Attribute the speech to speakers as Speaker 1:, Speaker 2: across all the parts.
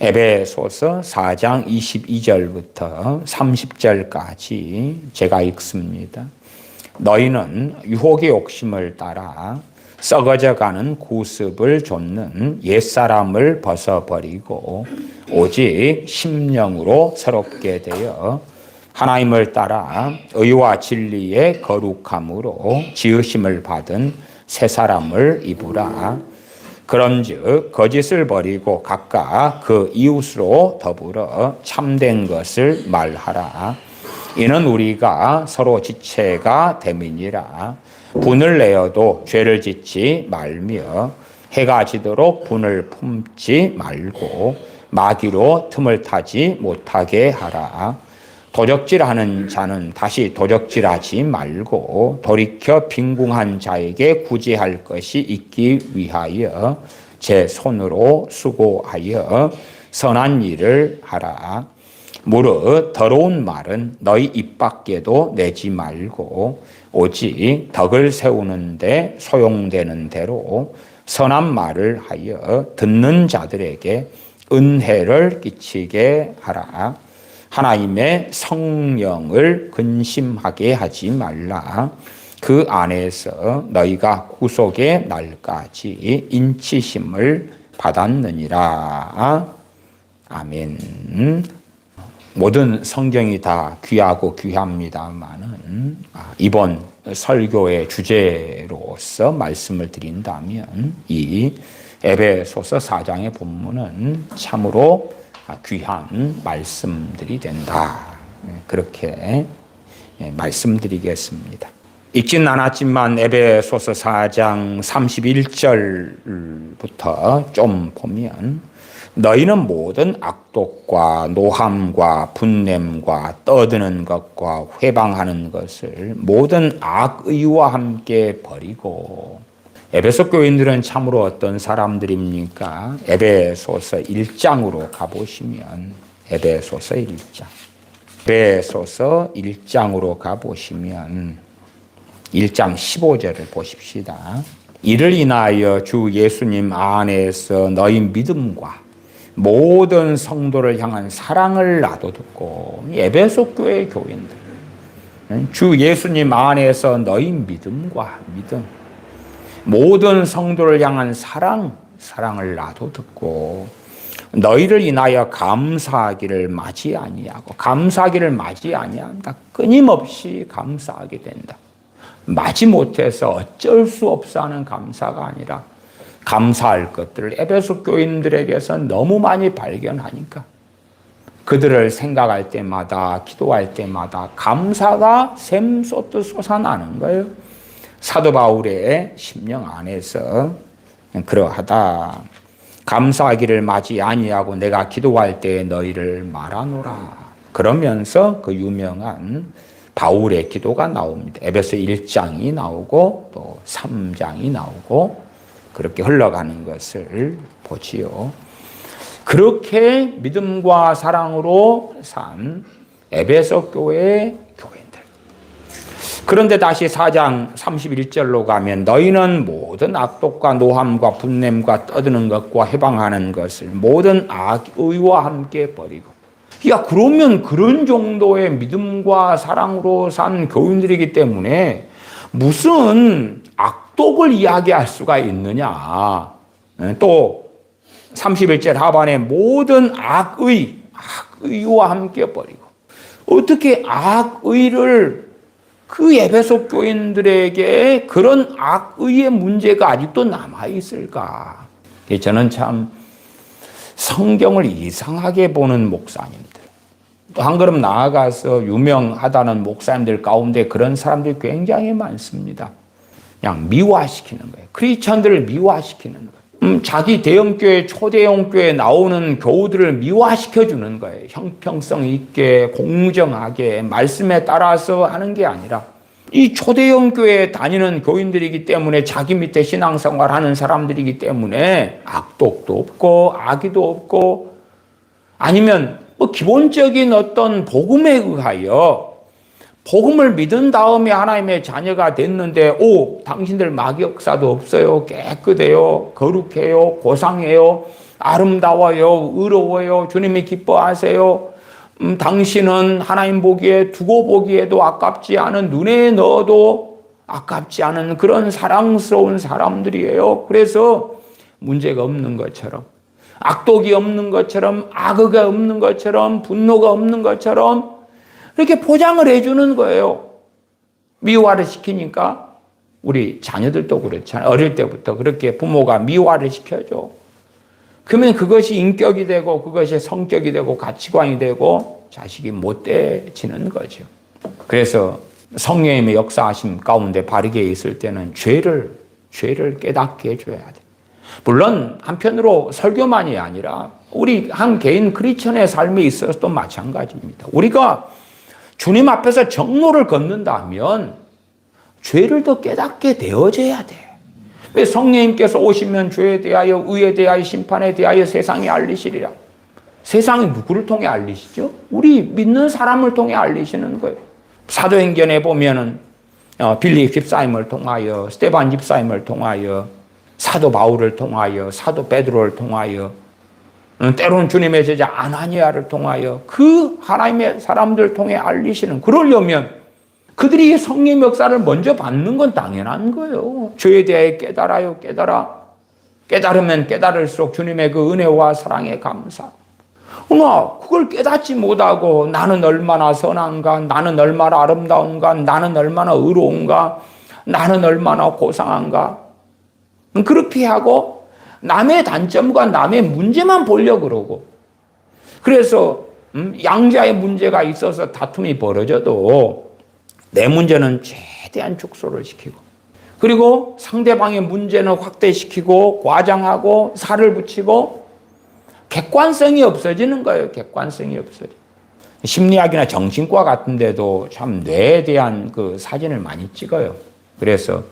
Speaker 1: 에베소서 4장 22절부터 30절까지 제가 읽습니다. 너희는 유혹의 욕심을 따라 썩어져가는 구습을 좇는 옛사람을 벗어버리고 오직 심령으로 새롭게 되어 하나님을 따라 의와 진리의 거룩함으로 지으심을 받은 새 사람을 입으라. 그런즉 거짓을 버리고 각각 그 이웃으로 더불어 참된 것을 말하라. 이는 우리가 서로 지체가 됨이니라. 분을 내어도 죄를 짓지 말며 해가 지도록 분을 품지 말고 마귀로 틈을 타지 못하게 하라. 도적질하는 자는 다시 도적질하지 말고 돌이켜 빈궁한 자에게 구제할 것이 있기 위하여 제 손으로 수고하여 선한 일을 하라. 무릇 더러운 말은 너희 입 밖에도 내지 말고 오직 덕을 세우는데 소용되는 대로 선한 말을 하여 듣는 자들에게 은혜를 끼치게 하라. 하나님의 성령을 근심하게 하지 말라. 그 안에서 너희가 구속의 날까지 인치심을 받았느니라. 아멘. 모든 성경이 다 귀하고 귀합니다만은 이번 설교의 주제로서 말씀을 드린다면 이 에베소서 4장의 본문은 참으로 귀한 말씀들이 된다. 그렇게 말씀드리겠습니다. 읽진 않았지만 에베소서 4장 31절부터 좀 보면 너희는 모든 악독과 노함과 분냄과 떠드는 것과 회방하는 것을 모든 악의와 함께 버리고. 에베소 교인들은 참으로 어떤 사람들입니까? 에베소서 1장으로 가보시면 에베소서 1장. 에베소서 1장으로 가보시면 1장 15절을 보십시다. 이를 인하여 주 예수님 안에서 너희 믿음과 모든 성도를 향한 사랑을 놔두고. 에베소 교회 교인들, 주 예수님 안에서 너희 믿음과 모든 성도를 향한 사랑을 놔두고 너희를 인하여 감사하기를 마지 아니하고. 감사하기를 마지 아니한다. 끊임없이 감사하게 된다. 마지 못해서 어쩔 수 없어 하는 감사가 아니라 감사할 것들을 에베소 교인들에게서 너무 많이 발견하니까 그들을 생각할 때마다 기도할 때마다 감사가 샘솟듯 솟아나는 거예요. 사도 바울의 심령 안에서 그러하다. 감사하기를 마지 아니하고 내가 기도할 때 너희를 말하노라. 그러면서 그 유명한 바울의 기도가 나옵니다. 에베소 1장이 나오고 또 3장이 나오고 그렇게 흘러가는 것을 보지요. 그렇게 믿음과 사랑으로 산 에베소 교회의 교인들. 그런데 다시 4장 31절로 가면 너희는 모든 악독과 노함과 분냄과 떠드는 것과 해방하는 것을 모든 악의와 함께 버리고. 야, 그러면 그런 정도의 믿음과 사랑으로 산 교인들이기 때문에 무슨 악독을 이야기할 수가 있느냐. 또 31절 하반에 모든 악의와 함께 버리고. 어떻게 악의를 그 에베소 교인들에게 그런 악의의 문제가 아직도 남아있을까? 저는 참 성경을 이상하게 보는 목사님들, 또 한 걸음 나아가서 유명하다는 목사님들 가운데 그런 사람들이 굉장히 많습니다. 그냥 미화시키는 거예요. 크리스천들을 미화시키는 거예요. 자기 대형교회, 초대형교회 나오는 교우들을 미화시켜주는 거예요. 형평성 있게, 공정하게, 말씀에 따라서 하는 게 아니라 이 초대형 교회에 다니는 교인들이기 때문에 자기 밑에 신앙생활하는 사람들이기 때문에 악독도 없고 악의도 없고 아니면 기본적인 어떤 복음에 의하여 복음을 믿은 다음에 하나님의 자녀가 됐는데 당신들 마귀 역사도 없어요. 깨끗해요. 거룩해요. 고상해요. 아름다워요, 의로워요, 주님이 기뻐하세요. 당신은 하나님 보기에 두고 보기에도 아깝지 않은, 눈에 넣어도 아깝지 않은 그런 사랑스러운 사람들이에요. 그래서 문제가 없는 것처럼, 악독이 없는 것처럼, 악의가 없는 것처럼, 분노가 없는 것처럼 이렇게 포장을 해주는 거예요. 미화를 시키니까 우리 자녀들도 그렇잖아요. 어릴 때부터 그렇게 부모가 미화를 시켜줘. 그러면 그것이 인격이 되고 그것이 성격이 되고 가치관이 되고 자식이 못돼지는 거죠. 그래서 성령님의 역사하심 가운데 바르게 있을 때는 죄를 깨닫게 해줘야 돼. 물론 한편으로 설교만이 아니라 우리 한 개인 크리스천의 삶에 있어서도 마찬가지입니다. 우리가 주님 앞에서 정로를 걷는다면 죄를 더 깨닫게 되어져야 돼. 왜 성령님께서 오시면 죄에 대하여, 의에 대하여, 심판에 대하여 세상에 알리시리라. 세상이 누구를 통해 알리시죠? 우리 믿는 사람을 통해 알리시는 거예요. 사도행전에 보면은 빌립 집사님을 통하여, 스데반 집사님을 통하여, 사도 바울을 통하여, 사도 베드로를 통하여, 때로는 주님의 제자 아나니아를 통하여 그 하나님의 사람들 통해 알리시는, 그러려면 그들이 성령 역사를 먼저 받는 건 당연한 거예요. 죄에 대해 깨달아요, 깨달으면 깨달을수록 주님의 그 은혜와 사랑에 감사. 그러나 그걸 깨닫지 못하고 나는 얼마나 선한가, 나는 얼마나 아름다운가, 나는 얼마나 의로운가, 나는 얼마나 고상한가, 그렇게 하고 남의 단점과 남의 문제만 보려고 그러고, 그래서 양자의 문제가 있어서 다툼이 벌어져도 내 문제는 최대한 축소를 시키고, 그리고 상대방의 문제는 확대시키고 과장하고 살을 붙이고, 객관성이 없어지는 거예요. 객관성이 없어져. 심리학이나 정신과 같은 데도 참 뇌에 대한 그 사진을 많이 찍어요. 그래서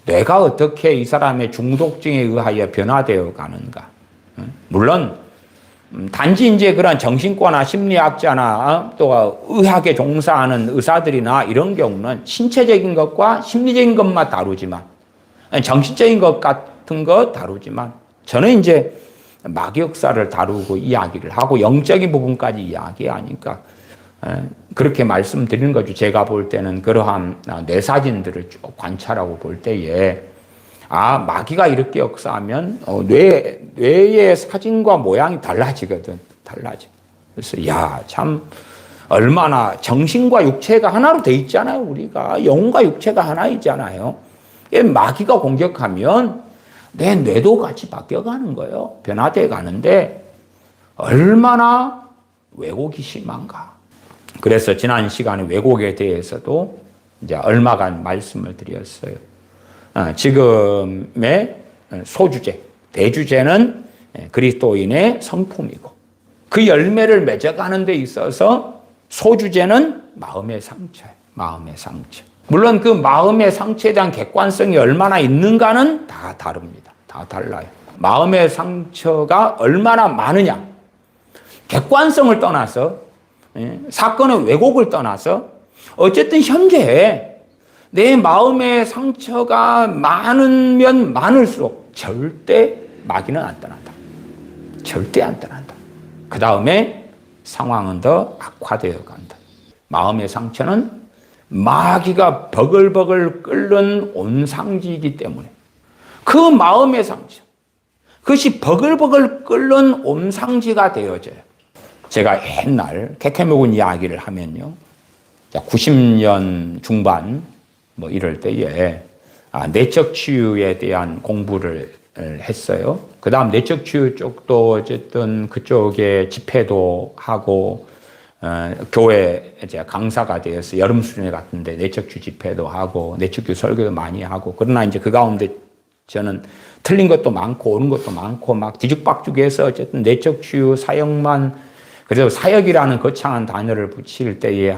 Speaker 1: 뇌가 어떻게 이 사람의 중독증에 의하여 변화되어 가는가. 물론 단지 이제 그런 정신과나 심리학자나 또 의학에 종사하는 의사들이나 이런 경우는 신체적인 것과 심리적인 것만 다루지만, 정신적인 것 같은 거 다루지만, 저는 이제 마귀 역사를 다루고 이야기를 하고 영적인 부분까지 이야기하니까 그렇게 말씀드리는 거죠. 제가 볼 때는 그러한 뇌사진들을 쭉 관찰하고 볼 때에 마귀가 이렇게 역사하면 뇌의 사진과 모양이 달라지거든. 달라져. 그래서 참 얼마나 정신과 육체가 하나로 돼 있잖아요. 우리가 영혼과 육체가 하나이잖아요. 마귀가 공격하면 내 뇌도 같이 바뀌어가는 거예요. 변화돼 가는데 얼마나 왜곡이 심한가. 그래서 지난 시간에 왜곡에 대해서도 이제 얼마간 말씀을 드렸어요. 지금의 소주제, 대주제는 그리스도인의 성품이고, 그 열매를 맺어가는 데 있어서 소주제는 마음의 상처예요. 마음의 상처. 물론 그 마음의 상처에 대한 객관성이 얼마나 있는가는 다 다릅니다. 다 달라요. 마음의 상처가 얼마나 많으냐, 객관성을 떠나서, 사건의 왜곡을 떠나서, 어쨌든 현재 내 마음의 상처가 많으면 많을수록 절대 마귀는 안 떠난다. 절대 안 떠난다. 그 다음에 상황은 더 악화되어 간다. 마음의 상처는 마귀가 버글버글 끓는 온상지이기 때문에 그 마음의 상처, 그것이 버글버글 끓는 온상지가 되어져요. 제가 옛날 개케묵은 이야기를 하면요, 90년 중반 이럴 때에 내적 치유에 대한 공부를 했어요. 그 다음 내적 치유 쪽도 어쨌든 그쪽에 집회도 하고, 교회 이제 강사가 되어서 여름 수련회 같은데 내적 치유 집회도 하고 내적 치유 설교도 많이 하고, 그러나 이제 그 가운데 저는 틀린 것도 많고 옳은 것도 많고 막 뒤죽박죽해서 어쨌든 내적 치유 사역만, 그래서 사역이라는 거창한 단어를 붙일 때에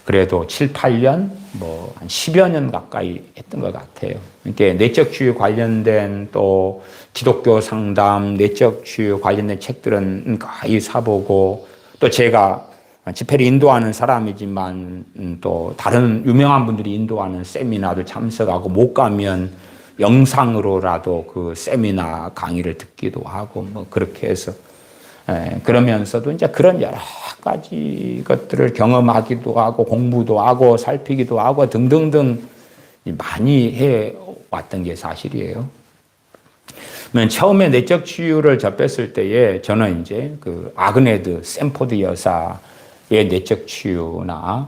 Speaker 1: 그래도 7, 8년, 한 10여 년 가까이 했던 것 같아요. 그러니까 내적 치유 관련된 또 기독교 상담, 내적 치유 관련된 책들은 거의 사보고, 또 제가 집회를 인도하는 사람이지만 또 다른 유명한 분들이 인도하는 세미나도 참석하고, 못 가면 영상으로라도 그 세미나 강의를 듣기도 하고 뭐 그렇게 해서 그러면서도 이제 그런 여러 가지 것들을 경험하기도 하고 공부도 하고 살피기도 하고 등등등 많이 해 왔던 게 사실이에요. 처음에 내적 치유를 접했을 때에 저는 이제 그 아그네드 샌포드 여사의 내적 치유나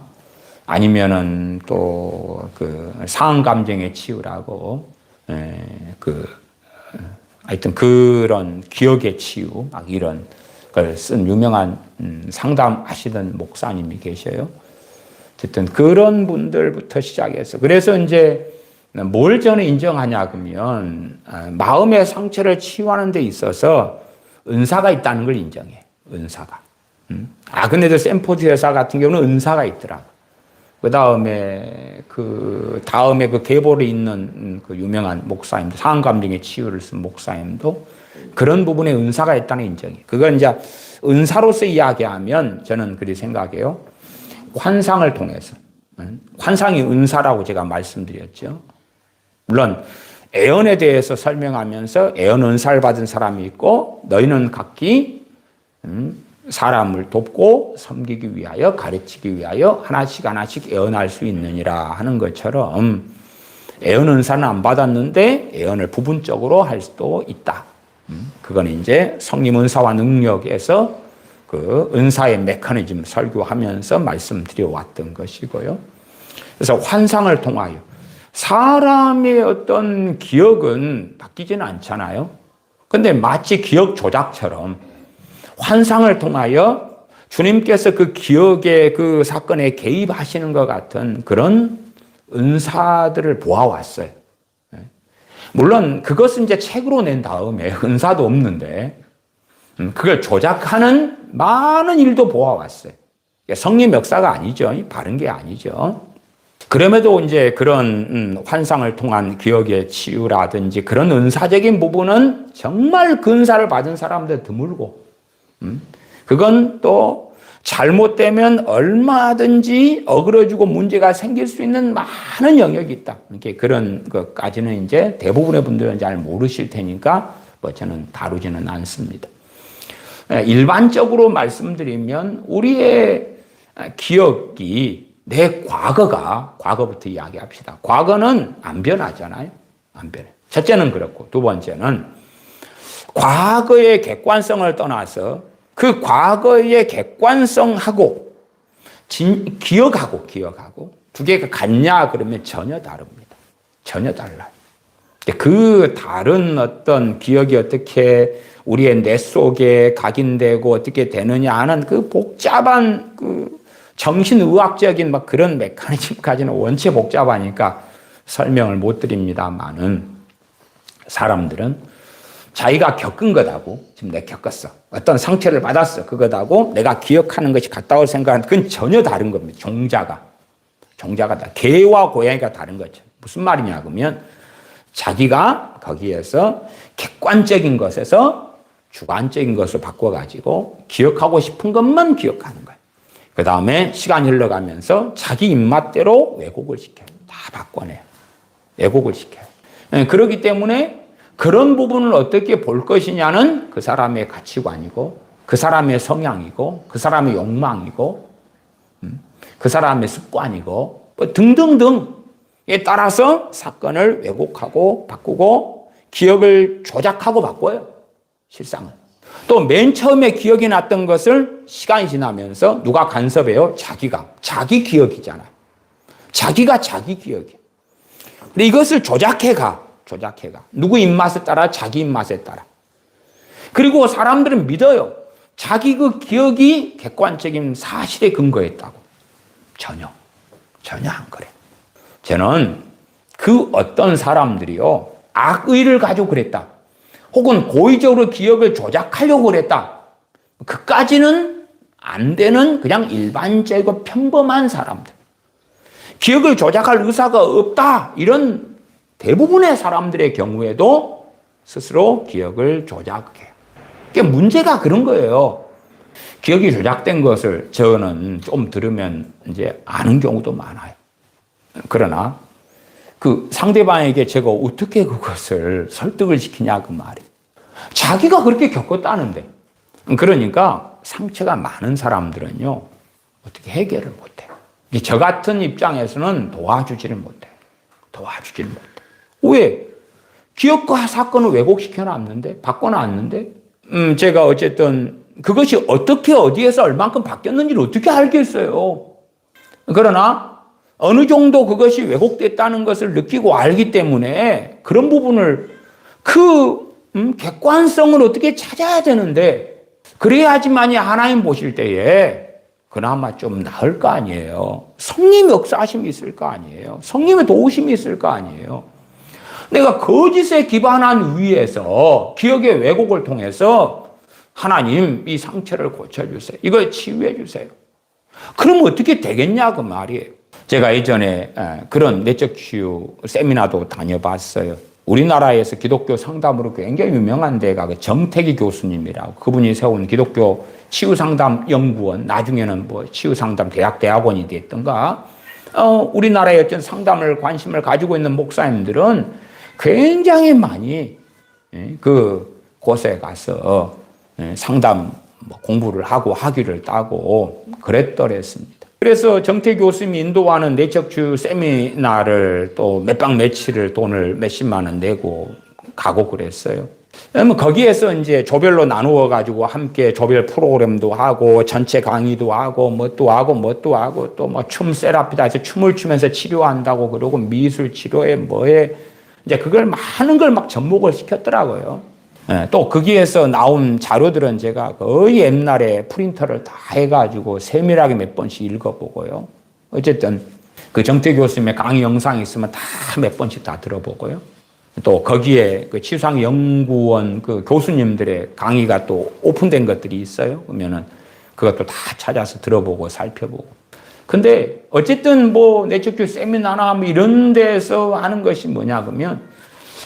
Speaker 1: 아니면은 또 그 상한 감정의 치유라고 하여튼 그런 기억의 치유 막 이런 걸 쓴 유명한 상담하시던 목사님이 계셔요. 어쨌든 그런 분들부터 시작해서 그래서 이제 뭘 저는 인정하냐 그러면 마음의 상처를 치유하는 데 있어서 은사가 있다는 걸 인정해. 은사가. 아그네드 샌포드 여사 같은 경우는 은사가 있더라. 그 다음에 그 계보에 있는 그 유명한 목사님도 상한 감정의 치유를 쓴 목사님도 그런 부분에 은사가 있다는 인정이. 그건 이제 은사로서 이야기하면 저는 그렇게 생각해요. 환상을 통해서. 환상이 은사라고 제가 말씀드렸죠. 물론 애언에 대해서 설명하면서 애언 은사를 받은 사람이 있고 너희는 각기 사람을 돕고 섬기기 위하여 가르치기 위하여 하나씩 하나씩 애언할 수 있느니라 하는 것처럼 애언 은사는 안 받았는데 애언을 부분적으로 할 수도 있다. 그건 이제 성령 은사와 능력에서 그 은사의 메커니즘 설교하면서 말씀드려 왔던 것이고요. 그래서 환상을 통하여 사람의 어떤 기억은 바뀌지는 않잖아요. 근데 마치 기억 조작처럼 환상을 통하여 주님께서 그 기억의 그 사건에 개입하시는 것 같은 그런 은사들을 보아왔어요. 물론 그것은 이제 책으로 낸 다음에 은사도 없는데 그걸 조작하는 많은 일도 보아왔어요. 성령 역사가 아니죠. 바른 게 아니죠. 그럼에도 이제 그런 환상을 통한 기억의 치유라든지 그런 은사적인 부분은 정말 근사를 받은 사람들 드물고 그건 또 잘못되면 얼마든지 어그러지고 문제가 생길 수 있는 많은 영역이 있다. 이렇게 그런 것까지는 이제 대부분의 분들은 잘 모르실 테니까 뭐 저는 다루지는 않습니다. 일반적으로 말씀드리면 우리의 기억이 내 과거부터 이야기합시다. 과거는 안 변하잖아요. 안 변해. 첫째는 그렇고 두 번째는 과거의 객관성을 떠나서 그 과거의 객관성하고 기억하고 두 개가 같냐 그러면 전혀 다릅니다. 전혀 달라요. 그 다른 어떤 기억이 어떻게 우리의 뇌 속에 각인되고 어떻게 되느냐 하는 그 복잡한 그 정신의학적인 막 그런 메커니즘까지는 원체 복잡하니까 설명을 못 드립니다만은 사람들은 자기가 겪은 것하고 지금 내가 겪었어. 어떤 상처를 받았어. 그것하고 내가 기억하는 것이 같다고 생각하는 그건 전혀 다른 겁니다. 종자가 다. 개와 고양이가 다른 거죠. 무슨 말이냐 그러면 자기가 거기에서 객관적인 것에서 주관적인 것을 바꿔가지고 기억하고 싶은 것만 기억하는 거예요. 그 다음에 시간이 흘러가면서 자기 입맛대로 왜곡을 시켜요. 다 바꿔내요. 왜곡을 시켜요. 그렇기 때문에 그런 부분을 어떻게 볼 것이냐는 그 사람의 가치관이고 그 사람의 성향이고 그 사람의 욕망이고 그 사람의 습관이고 뭐 등등등에 따라서 사건을 왜곡하고 바꾸고 기억을 조작하고 바꿔요. 실상은. 또 맨 처음에 기억이 났던 것을 시간이 지나면서 누가 간섭해요? 자기가. 자기 기억이잖아요. 자기가 자기 기억이에요. 근데 이것을 조작해가. 누구 입맛에 따라 자기 입맛에 따라. 그리고 사람들은 믿어요. 자기 그 기억이 객관적인 사실에 근거했다고. 전혀 안 그래. 저는 그 어떤 사람들이요. 악의를 가지고 그랬다. 혹은 고의적으로 기억을 조작하려고 그랬다. 그까지는 안 되는 그냥 일반적이고 평범한 사람들. 기억을 조작할 의사가 없다. 이런 대부분의 사람들의 경우에도 스스로 기억을 조작해요. 그러니까 문제가 그런 거예요. 기억이 조작된 것을 저는 좀 들으면 이제 아는 경우도 많아요. 그러나 그 상대방에게 제가 어떻게 그것을 설득을 시키냐 그 말이. 자기가 그렇게 겪었다는데. 그러니까 상처가 많은 사람들은요, 어떻게 해결을 못해요. 저 같은 입장에서는 도와주지를 못해요. 도와주지를 못해요. 왜? 기억과 사건을 왜곡시켜놨는데, 바꿔놨는데, 제가 어쨌든 그것이 어떻게 어디에서 얼만큼 바뀌었는지를 어떻게 알겠어요. 그러나 어느 정도 그것이 왜곡됐다는 것을 느끼고 알기 때문에 그런 부분을 객관성을 어떻게 찾아야 되는데, 그래야지만이 하나님 보실 때에 그나마 좀 나을 거 아니에요. 성님의 역사하심이 있을 거 아니에요. 성님의 도우심이 있을 거 아니에요. 내가 거짓에 기반한 위에서 기억의 왜곡을 통해서 하나님 이 상처를 고쳐주세요. 이걸 치유해 주세요. 그럼 어떻게 되겠냐 그 말이에요. 제가 예전에 그런 내적 치유 세미나도 다녀봤어요. 우리나라에서 기독교 상담으로 굉장히 유명한 데가 그 정태기 교수님이라고, 그분이 세운 기독교 치유상담연구원, 나중에는 뭐 치유상담 대학원이 됐던가, 우리나라의 어떤 상담을 관심을 가지고 있는 목사님들은 굉장히 많이 그 곳에 가서 상담 공부를 하고 학위를 따고 그랬더랬습니다. 그래서 정태 교수님이 인도하는 내적치유 세미나를 또 몇 박 며칠을 돈을 몇십만 원 내고 가고 그랬어요. 그러면 거기에서 이제 조별로 나누어 가지고 함께 조별 프로그램도 하고 전체 강의도 하고 뭣도 하고 또 뭐 춤 세라피다 해서 춤을 추면서 치료한다고 그러고 미술 치료에 뭐에 이제 그걸 많은 걸 막 접목을 시켰더라고요. 또 거기에서 나온 자료들은 제가 거의 옛날에 프린터를 다 해가지고 세밀하게 몇 번씩 읽어보고요. 어쨌든 그 정태 교수님의 강의 영상이 있으면 다 몇 번씩 다 들어보고요. 또 거기에 그 치유상연구원 그 교수님들의 강의가 또 오픈된 것들이 있어요. 그러면은 그것도 다 찾아서 들어보고 살펴보고. 근데 어쨌든 뭐 내적치유 세미나나 뭐 이런 데서 하는 것이 뭐냐 그러면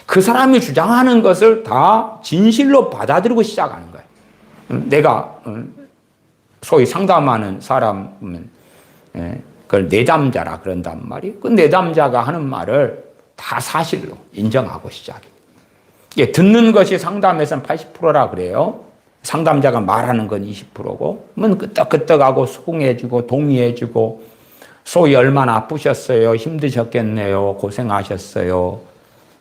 Speaker 1: 그 사람이 주장하는 것을 다 진실로 받아들이고 시작하는 거예요. 내가 소위 상담하는 사람은 그걸 내담자라 그런단 말이에요. 그 내담자가 하는 말을 다 사실로 인정하고 시작해요. 듣는 것이 상담에서는 80%라 그래요. 상담자가 말하는 건 20%고, 그러면 끄떡끄떡하고 수긍해주고 동의해주고, 소위 얼마나 아프셨어요, 힘드셨겠네요, 고생하셨어요.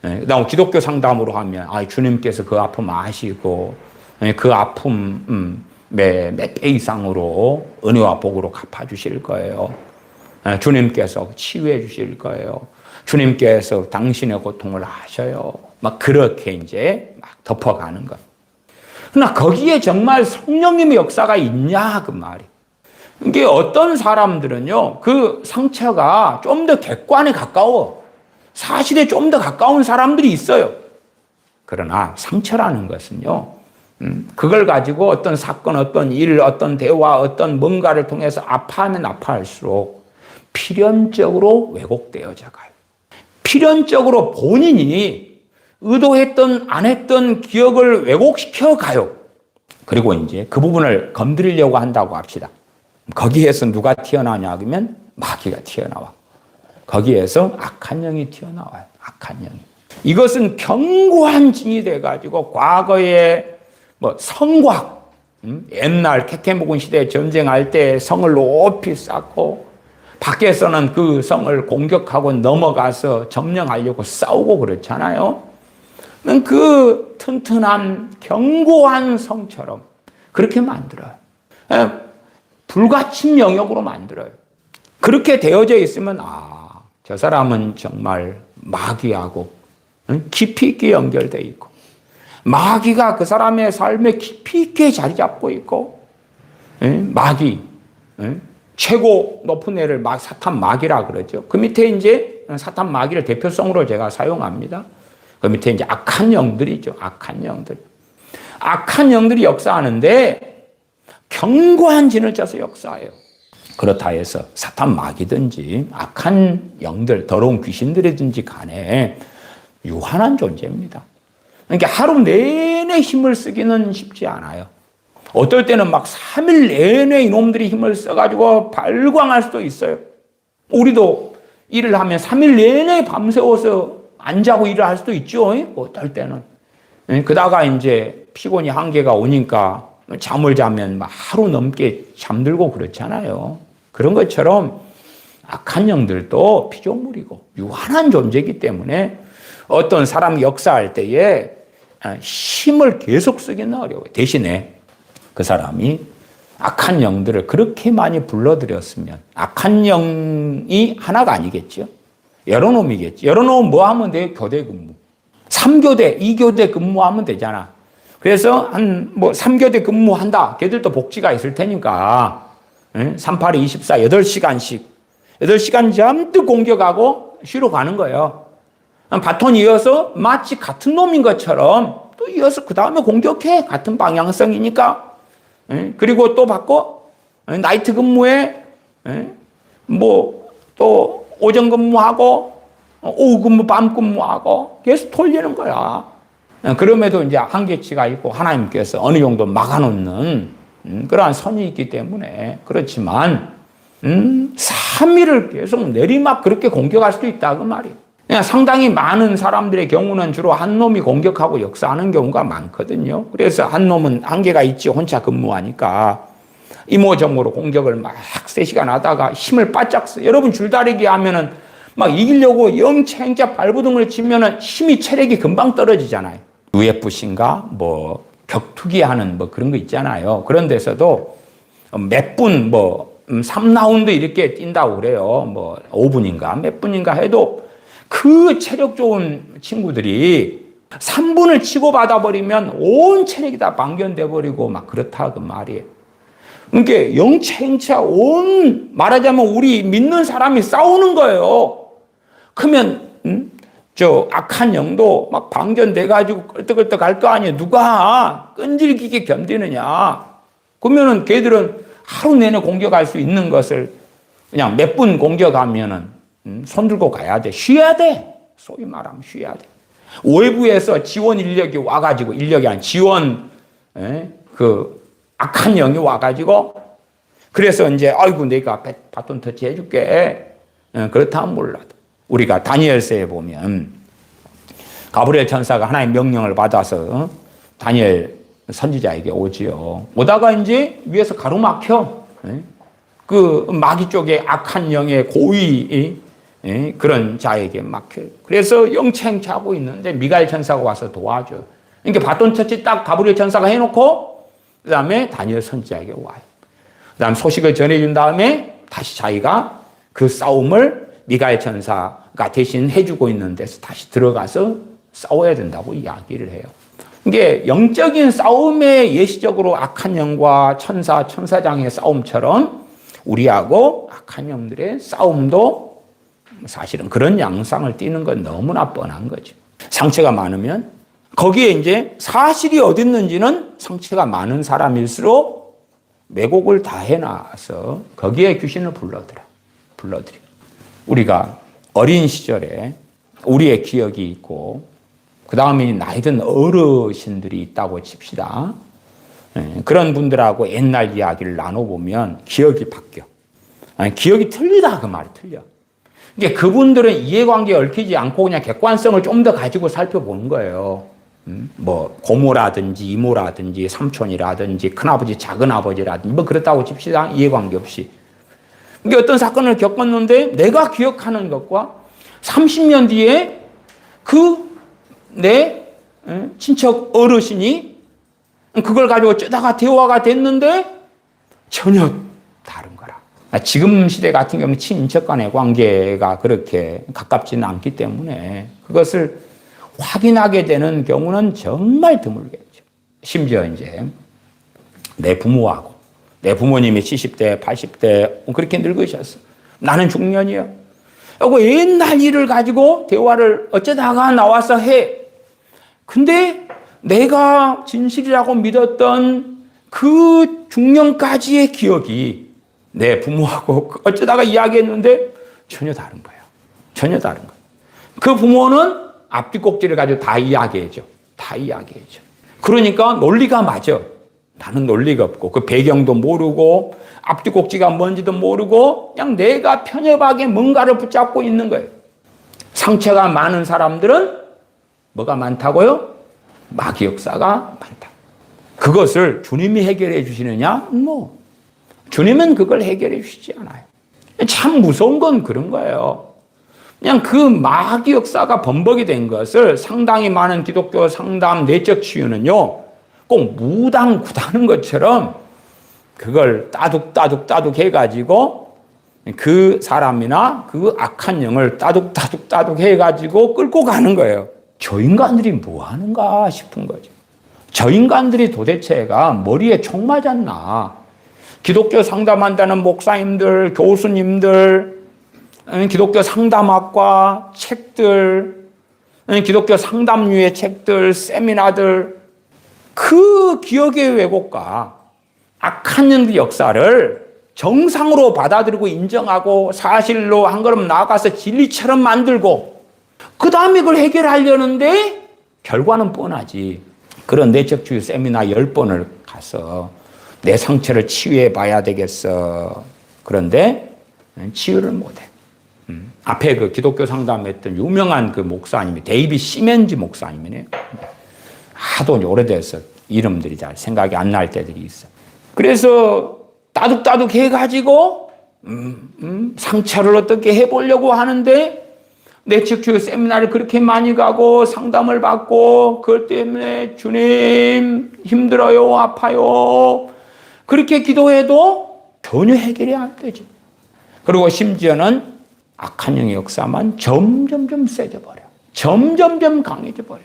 Speaker 1: 그다음 기독교 상담으로 하면 주님께서 그 아픔 아시고 그 아픔 몇 배 이상으로 은혜와 복으로 갚아주실 거예요. 주님께서 치유해 주실 거예요. 주님께서 당신의 고통을 아셔요. 막 그렇게 이제 막 덮어가는 것. 그러나 거기에 정말 성령님의 역사가 있냐 그 말이. 이게 어떤 사람들은요 그 상처가 좀 더 객관에 가까워. 사실에 좀 더 가까운 사람들이 있어요. 그러나 상처라는 것은요, 그걸 가지고 어떤 사건, 어떤 일, 어떤 대화, 어떤 뭔가를 통해서 아파하면 아파할수록 필연적으로 왜곡되어져 가요. 필연적으로 본인이 의도했던, 안 했던 기억을 왜곡시켜 가요. 그리고 이제 그 부분을 건드리려고 한다고 합시다. 거기에서 누가 튀어나오냐 하면 마귀가 튀어나와. 거기에서 악한 영이 튀어나와요. 악한 영이. 이것은 견고한 진이 돼가지고 과거에 뭐 성곽, 옛날 케케모군 시대 전쟁할 때 성을 높이 쌓고 밖에서는 그 성을 공격하고 넘어가서 점령하려고 싸우고 그렇잖아요. 그 튼튼한 견고한 성처럼 그렇게 만들어요. 불가침 영역으로 만들어요. 그렇게 되어져 있으면 저 사람은 정말 마귀하고 깊이 있게 연결되어 있고 마귀가 그 사람의 삶에 깊이 있게 자리 잡고 있고 마귀 최고 높은 애를 사탄 마귀라 그러죠. 그 밑에 이제 사탄 마귀를 대표성으로 제가 사용합니다. 그 밑에 이제 악한 영들이죠. 악한 영들. 악한 영들이 역사하는데 견고한 진을 짜서 역사해요. 그렇다 해서 사탄 마귀든지 악한 영들, 더러운 귀신들이든지 간에 유한한 존재입니다. 그러니까 하루 내내 힘을 쓰기는 쉽지 않아요. 어떨 때는 막 3일 내내 이놈들이 힘을 써가지고 발광할 수도 있어요. 우리도 일을 하면 3일 내내 밤새워서 안 자고 일을 할 수도 있죠. 어떨 때는. 그러다가 이제 피곤이 한계가 오니까 잠을 자면 막 하루 넘게 잠들고 그렇잖아요. 그런 것처럼 악한 영들도 피조물이고 유한한 존재이기 때문에 어떤 사람이 역사할 때에 힘을 계속 쓰기는 어려워요. 대신에 그 사람이 악한 영들을 그렇게 많이 불러들였으면 악한 영이 하나가 아니겠죠. 여러 놈이겠지. 여러 놈은 뭐 하면 돼요? 교대 근무. 3교대, 2교대 근무하면 되잖아. 그래서 3교대 근무한다. 걔들도 복지가 있을 테니까 38에 24, 8시간씩 8시간 잠뜩 공격하고 쉬러 가는 거예요. 바톤 이어서 마치 같은 놈인 것처럼 또 이어서 그 다음에 공격해. 같은 방향성이니까. 그리고 또 받고 나이트 근무에 또 오전 근무하고 오후 근무, 밤 근무하고 계속 돌리는 거야. 그럼에도 이제 한계치가 있고 하나님께서 어느 정도 막아놓는 그러한 선이 있기 때문에 그렇지만 3일을 계속 내리막 그렇게 공격할 수도 있다 그 말이에요. 그냥 상당히 많은 사람들의 경우는 주로 한 놈이 공격하고 역사하는 경우가 많거든요. 그래서 한 놈은 한계가 있지 혼자 근무하니까 이모저모로 공격을 막 3시간 하다가 힘을 바짝 써. 여러분 줄다리기 하면은 막 이기려고 영체행자 발부둥을 치면은 힘이 체력이 금방 떨어지잖아요. UFC인가 뭐 격투기 하는 뭐 그런 거 있잖아요. 그런 데서도 몇 분 3라운드 이렇게 뛴다고 그래요. 5분인가 몇 분인가 해도 그 체력 좋은 친구들이 3분을 치고받아 버리면 온 체력이 다 방견돼 버리고 막 그렇다 그 말이에요. 그러니까 영체행차 말하자면 우리 믿는 사람이 싸우는 거예요. 그러면 저 악한 영도 막 방전돼가지고 끌떡끌떡 할 거 아니에요. 누가 끈질기게 견디느냐. 그러면은 걔들은 하루 내내 공격할 수 있는 것을 그냥 몇 분 공격하면은 손 들고 가야 돼. 쉬어야 돼. 소위 말하면 쉬어야 돼. 외부에서 지원 인력이 와가지고 인력이 아닌 지원 악한 영이 와가지고 그래서 이제 아이고 내가 바톤 터치 해줄게. 그렇다면 몰라도 우리가 다니엘서에 보면 가브리엘 천사가 하나님의 명령을 받아서 다니엘 선지자에게 오지요. 오다가 이제 위에서 가로막혀. 그 마귀 쪽에 악한 영의 고위 그런 자에게 막혀요. 그래서 영체행차하고 있는데 미가엘 천사가 와서 도와줘요. 그러니까 바톤 터치 딱 가브리엘 천사가 해놓고 그 다음에 다니엘 선지자에게 와요. 그 다음 소식을 전해준 다음에 다시 자기가 그 싸움을 미가엘 천사가 대신 해주고 있는 데서 다시 들어가서 싸워야 된다고 이야기를 해요. 이게 영적인 싸움의 예시적으로 악한 영과 천사장의 싸움처럼 우리하고 악한 영들의 싸움도 사실은 그런 양상을 띠는 건 너무나 뻔한 거죠. 상처가 많으면 거기에 이제 사실이 어디 있는지는 상처가 많은 사람일수록 왜곡을 다 해놔서 거기에 귀신을 불러들여. 우리가 어린 시절에 우리의 기억이 있고 그 다음에 나이 든 어르신들이 있다고 칩시다. 그런 분들하고 옛날 이야기를 나눠보면 기억이 바뀌어. 기억이 틀리다 그 말이 틀려. 이게 그분들은 이해관계에 얽히지 않고 그냥 객관성을 좀 더 가지고 살펴보는 거예요. 고모라든지 이모라든지 삼촌이라든지 큰아버지 작은아버지라든지 그렇다고 칩시다. 이해관계 없이. 이게 어떤 사건을 겪었는데 내가 기억하는 것과 30년 뒤에 내 친척 어르신이 그걸 가지고 어쩌다가 대화가 됐는데 전혀 다른 거라. 지금 시대 같은 경우는 친인척 간의 관계가 그렇게 가깝지는 않기 때문에 그것을 확인하게 되는 경우는 정말 드물겠죠. 심지어 이제 내 부모하고 내 부모님이 70대, 80대 그렇게 늙으셨어. 나는 중년이야. 그리고 옛날 일을 가지고 대화를 어쩌다가 나와서 해. 근데 내가 진실이라고 믿었던 그 중년까지의 기억이 내 부모하고 어쩌다가 이야기했는데 전혀 다른 거예요. 전혀 다른 거예요. 그 부모는 앞뒤 꼭지를 가지고 다 이야기해줘. 그러니까 논리가 맞아. 나는 논리가 없고 그 배경도 모르고 앞뒤 꼭지가 뭔지도 모르고 그냥 내가 편협하게 뭔가를 붙잡고 있는 거예요. 상처가 많은 사람들은 뭐가 많다고요? 마귀 역사가 많다. 그것을 주님이 해결해 주시느냐? 주님은 그걸 해결해 주시지 않아요. 참 무서운 건 그런 거예요. 그냥 그 마귀 역사가 범벅이 된 것을 상당히 많은 기독교 상담 내적 치유는요, 꼭 무당 구다는 것처럼 그걸 따둑 해가지고 그 사람이나 그 악한 영을 따둑 해가지고 끌고 가는 거예요. 저 인간들이 뭐 하는가 싶은 거죠. 저 인간들이 도대체가 머리에 총 맞았나. 기독교 상담한다는 목사님들, 교수님들, 기독교 상담학과 책들, 기독교 상담류의 책들, 세미나들, 그 기억의 왜곡과 악한 영의 역사를 정상으로 받아들이고 인정하고 사실로 한 걸음 나아가서 진리처럼 만들고 그 다음에 그걸 해결하려는데 결과는 뻔하지. 그런 내적주의 세미나 10번을 가서 내 상처를 치유해 봐야 되겠어. 그런데 치유를 못해. 앞에 그 기독교 상담했던 유명한 그 목사님이 데이비 시멘즈 목사님이네요. 하도 오래돼서 이름들이 잘 생각이 안 날 때들이 있어. 그래서 따둑 해가지고 상처를 어떻게 해보려고 하는데 내적주의 세미나를 그렇게 많이 가고 상담을 받고 그것 때문에 주님 힘들어요, 아파요. 그렇게 기도해도 전혀 해결이 안 되지. 그리고 심지어는 악한 영의 역사만 점점 세져 버려. 점점 강해져 버려.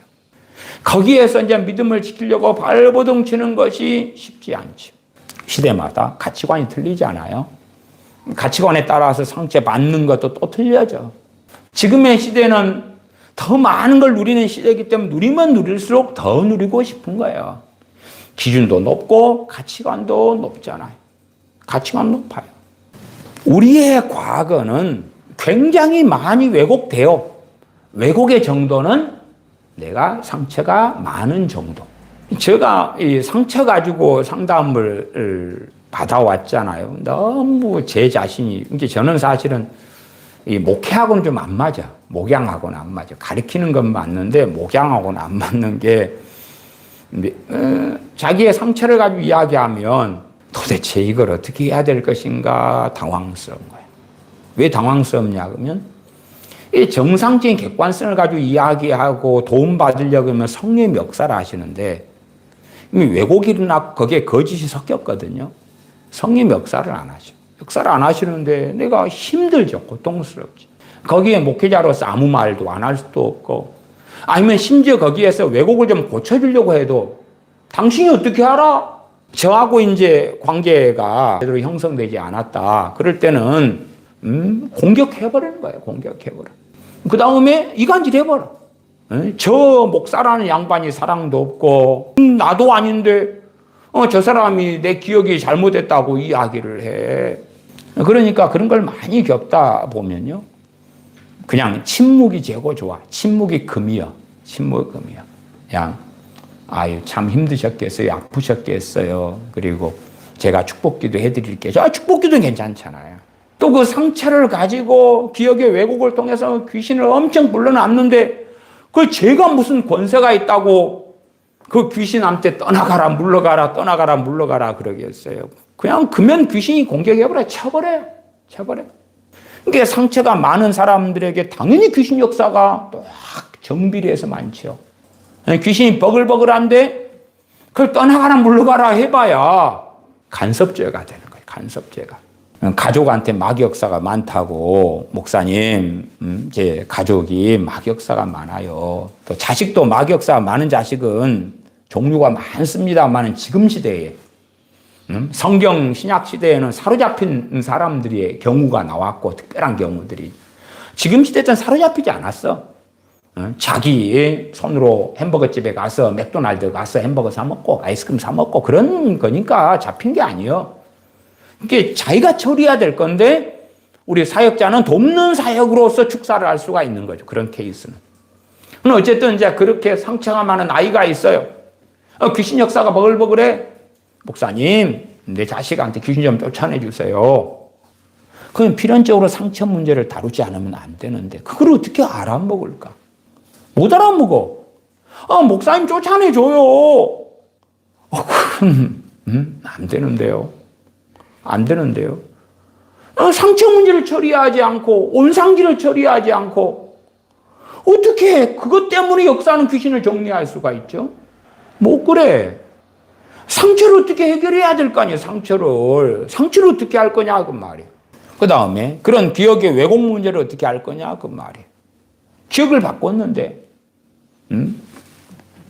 Speaker 1: 거기에서 이제 믿음을 지키려고 발버둥 치는 것이 쉽지 않죠. 시대마다 가치관이 틀리잖아요. 가치관에 따라서 상처 받는 것도 또 틀려져. 지금의 시대는 더 많은 걸 누리는 시대이기 때문에 누리면 누릴수록 더 누리고 싶은 거예요. 기준도 높고 가치관도 높잖아요. 가치관 높아요. 우리의 과거는 굉장히 많이 왜곡돼요. 왜곡의 정도는 내가 상처가 많은 정도. 제가 이 상처 가지고 상담을 받아왔잖아요. 너무 제 자신이, 이제 저는 사실은 이 목회하고는 좀 안 맞아. 목양하고는 안 맞아. 가르치는 건 맞는데 목양하고는 안 맞는 게 자기의 상처를 가지고 이야기하면 도대체 이걸 어떻게 해야 될 것인가 당황스러운 거예요. 왜 당황스럽냐 그러면 이 정상적인 객관성을 가지고 이야기하고 도움받으려고 하면 성령의 역사를 하시는데 이미 왜곡이 일어나고 거기에 거짓이 섞였거든요. 성령의 역사를 안 하셔. 역사를 안 하시는데 내가 힘들죠. 고통스럽지. 거기에 목회자로서 아무 말도 안 할 수도 없고 아니면 심지어 거기에서 왜곡을 좀 고쳐주려고 해도 당신이 어떻게 알아? 저하고 이제 관계가 제대로 형성되지 않았다. 그럴 때는 공격해버리는 거예요. 공격해버려. 그 다음에 이간질 해버려. 저 목사라는 양반이 사랑도 없고 나도 아닌데 저 사람이 내 기억이 잘못됐다고 이야기를 해. 그러니까 그런 걸 많이 겪다 보면요. 그냥 침묵이 제고 좋아. 침묵이 금이야. 침묵이 금이야. 그냥 아유 참 힘드셨겠어요. 아프셨겠어요. 그리고 제가 축복기도 해드릴게요. 축복기도 괜찮잖아요. 또 그 상처를 가지고 기억의 왜곡을 통해서 귀신을 엄청 불러놨는데 그 제가 무슨 권세가 있다고 그 귀신한테 떠나가라 물러가라 그러겠어요. 그냥 그면 귀신이 공격해버려. 쳐버려요. 그러니까 상처가 많은 사람들에게 당연히 귀신 역사가 또 정비례해서 많죠. 귀신이 버글버글한데 그걸 떠나가라 물러가라 해봐야 간섭죄가 되는 거예요. 간섭죄가. 가족한테 마귀 역사가 많다고 목사님 제 가족이 마귀 역사가 많아요. 또 자식도 마귀 역사가 많은 자식은 종류가 많습니다만 지금 시대에 성경 신약 시대에는 사로잡힌 사람들의 경우가 나왔고 특별한 경우들이 지금 시대에는 사로잡히지 않았어. 자기 손으로 햄버거 집에 가서 맥도날드 가서 햄버거 사 먹고 아이스크림 사 먹고 그런 거니까 잡힌 게 아니에요. 이게 자기가 처리해야 될 건데 우리 사역자는 돕는 사역으로서 축사를 할 수가 있는 거죠. 그런 케이스는. 어쨌든 이제 그렇게 상처가 많은 아이가 있어요. 귀신 역사가 버글버글해. 목사님, 내 자식한테 귀신 좀 쫓아내주세요. 그건 필연적으로 상처 문제를 다루지 않으면 안 되는데 그걸 어떻게 알아먹을까? 못 알아먹어. 목사님 쫓아내줘요. 그건 안 되는데요. 안 되는데요. 상처 문제를 처리하지 않고 온상질을 처리하지 않고 어떻게 그것 때문에 역사하는 귀신을 정리할 수가 있죠? 못 그래. 상처를 어떻게 해결해야 될 거 아니에요. 상처를 어떻게 할 거냐 그 말이에요. 그 다음에 그런 기억의 왜곡 문제를 어떻게 할 거냐 그 말이에요. 기억을 바꿨는데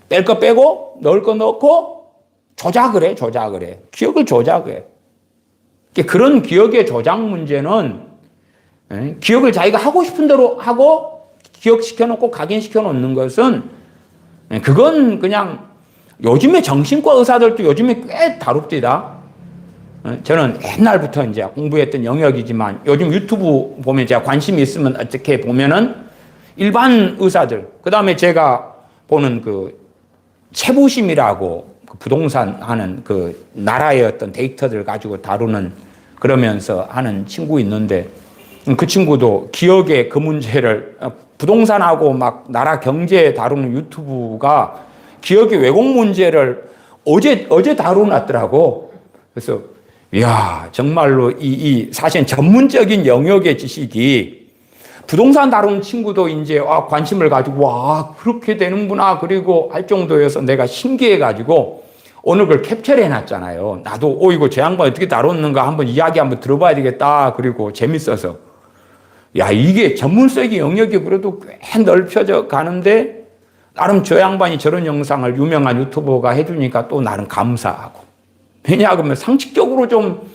Speaker 1: 뺄 거 빼고 넣을 거 넣고 조작을 해. 기억을 조작해. 그런 기억의 조작 문제는 기억을 자기가 하고 싶은 대로 하고 기억시켜 놓고 각인시켜 놓는 것은 그건 그냥 요즘에 정신과 의사들도 요즘에 꽤 다룹니다. 저는 옛날부터 이제 공부했던 영역이지만 요즘 유튜브 보면 제가 관심이 있으면 어떻게 보면은 일반 의사들, 그 다음에 제가 보는 그 채부심이라고 그 부동산 하는 그 나라의 어떤 데이터들 가지고 다루는 그러면서 하는 친구 있는데 그 친구도 기억의 그 문제를 부동산하고 막 나라 경제 다루는 유튜브가 기억의 왜곡 문제를 어제 다루놨더라고. 그래서 이야 정말로 이 사실 전문적인 영역의 지식이 부동산 다루는 친구도 이제 관심을 가지고 그렇게 되는구나 그리고 할 정도여서 내가 신기해가지고 오늘 그걸 캡처를 해놨잖아요. 나도 이거 제 양반 어떻게 다뤘는가 한번 이야기 한번 들어봐야 되겠다. 그리고 재밌어서 이게 전문성의 영역이 그래도 꽤 넓혀져 가는데 나름 저 양반이 저런 영상을 유명한 유튜버가 해주니까 또 나름 감사하고. 왜냐하면 상식적으로 좀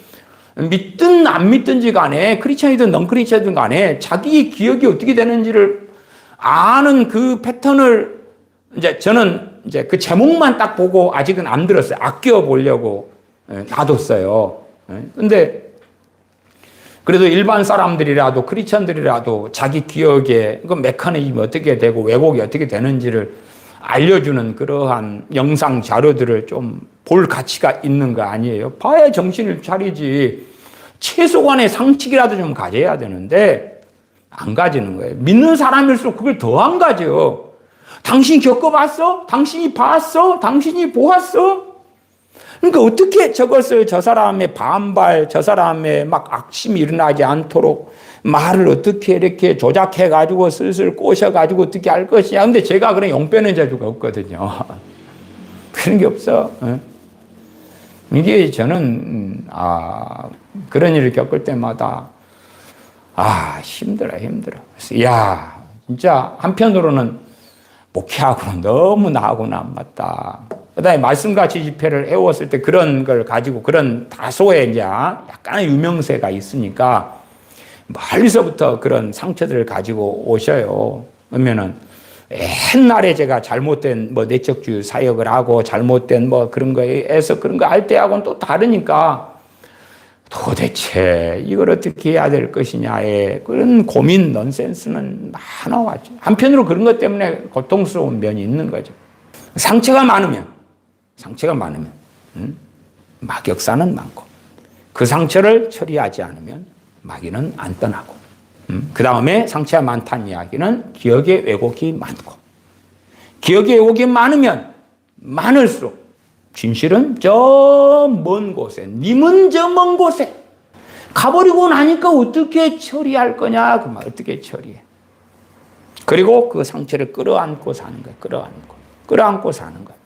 Speaker 1: 믿든 안 믿든지 간에 크리스천이든 넌 크리스천이든 간에 자기 기억이 어떻게 되는지를 아는 그 패턴을 이제 저는 이제 그 제목만 딱 보고 아직은 안 들었어요. 아껴 보려고 놔뒀어요. 근데 그래도 일반 사람들이라도 크리스천들이라도 자기 기억의 그 메커니즘이 어떻게 되고 왜곡이 어떻게 되는지를 알려주는 그러한 영상 자료들을 좀 볼 가치가 있는 거 아니에요? 봐야 정신을 차리지. 최소한의 상식이라도 좀 가져야 되는데 안 가지는 거예요. 믿는 사람일수록 그걸 더 안 가져. 당신이 겪어봤어? 당신이 봤어? 당신이 보았어? 그러니까 어떻게 저것을 저 사람의 반발, 저 사람의 막 악심이 일어나지 않도록 말을 어떻게 이렇게 조작해가지고 슬슬 꼬셔가지고 어떻게 할 것이냐. 근데 제가 그런 용 빼는 재주가 없거든요. 그런 게 없어. 이게 저는, 그런 일을 겪을 때마다, 힘들어. 그래서, 진짜 한편으로는 목회하고는 너무 나하고는 안 맞다. 그 다음에 말씀같이 집회를 해왔을 때 그런 걸 가지고 그런 다소의 이제 약간의 유명세가 있으니까 멀리서부터 그런 상처들을 가지고 오셔요. 그러면은 옛날에 제가 잘못된 내적주의 사역을 하고 잘못된 그런 거에서 그런 거 할 때하고는 또 다르니까 도대체 이걸 어떻게 해야 될 것이냐의 그런 고민 넌센스는 많아왔죠. 한편으로 그런 것 때문에 고통스러운 면이 있는 거죠. 상처가 많으면 막역사는 많고 그 상처를 처리하지 않으면 마귀는 안 떠나고 그 다음에 상처가 많다는 이야기는 기억의 왜곡이 많고 기억의 왜곡이 많으면 많을수록 진실은 저 먼 곳에 님은 저 먼 곳에 가버리고 나니까 어떻게 처리할 거냐 그 말 어떻게 처리해. 그리고 그 상처를 끌어안고 사는 거야. 끌어안고 사는 거야.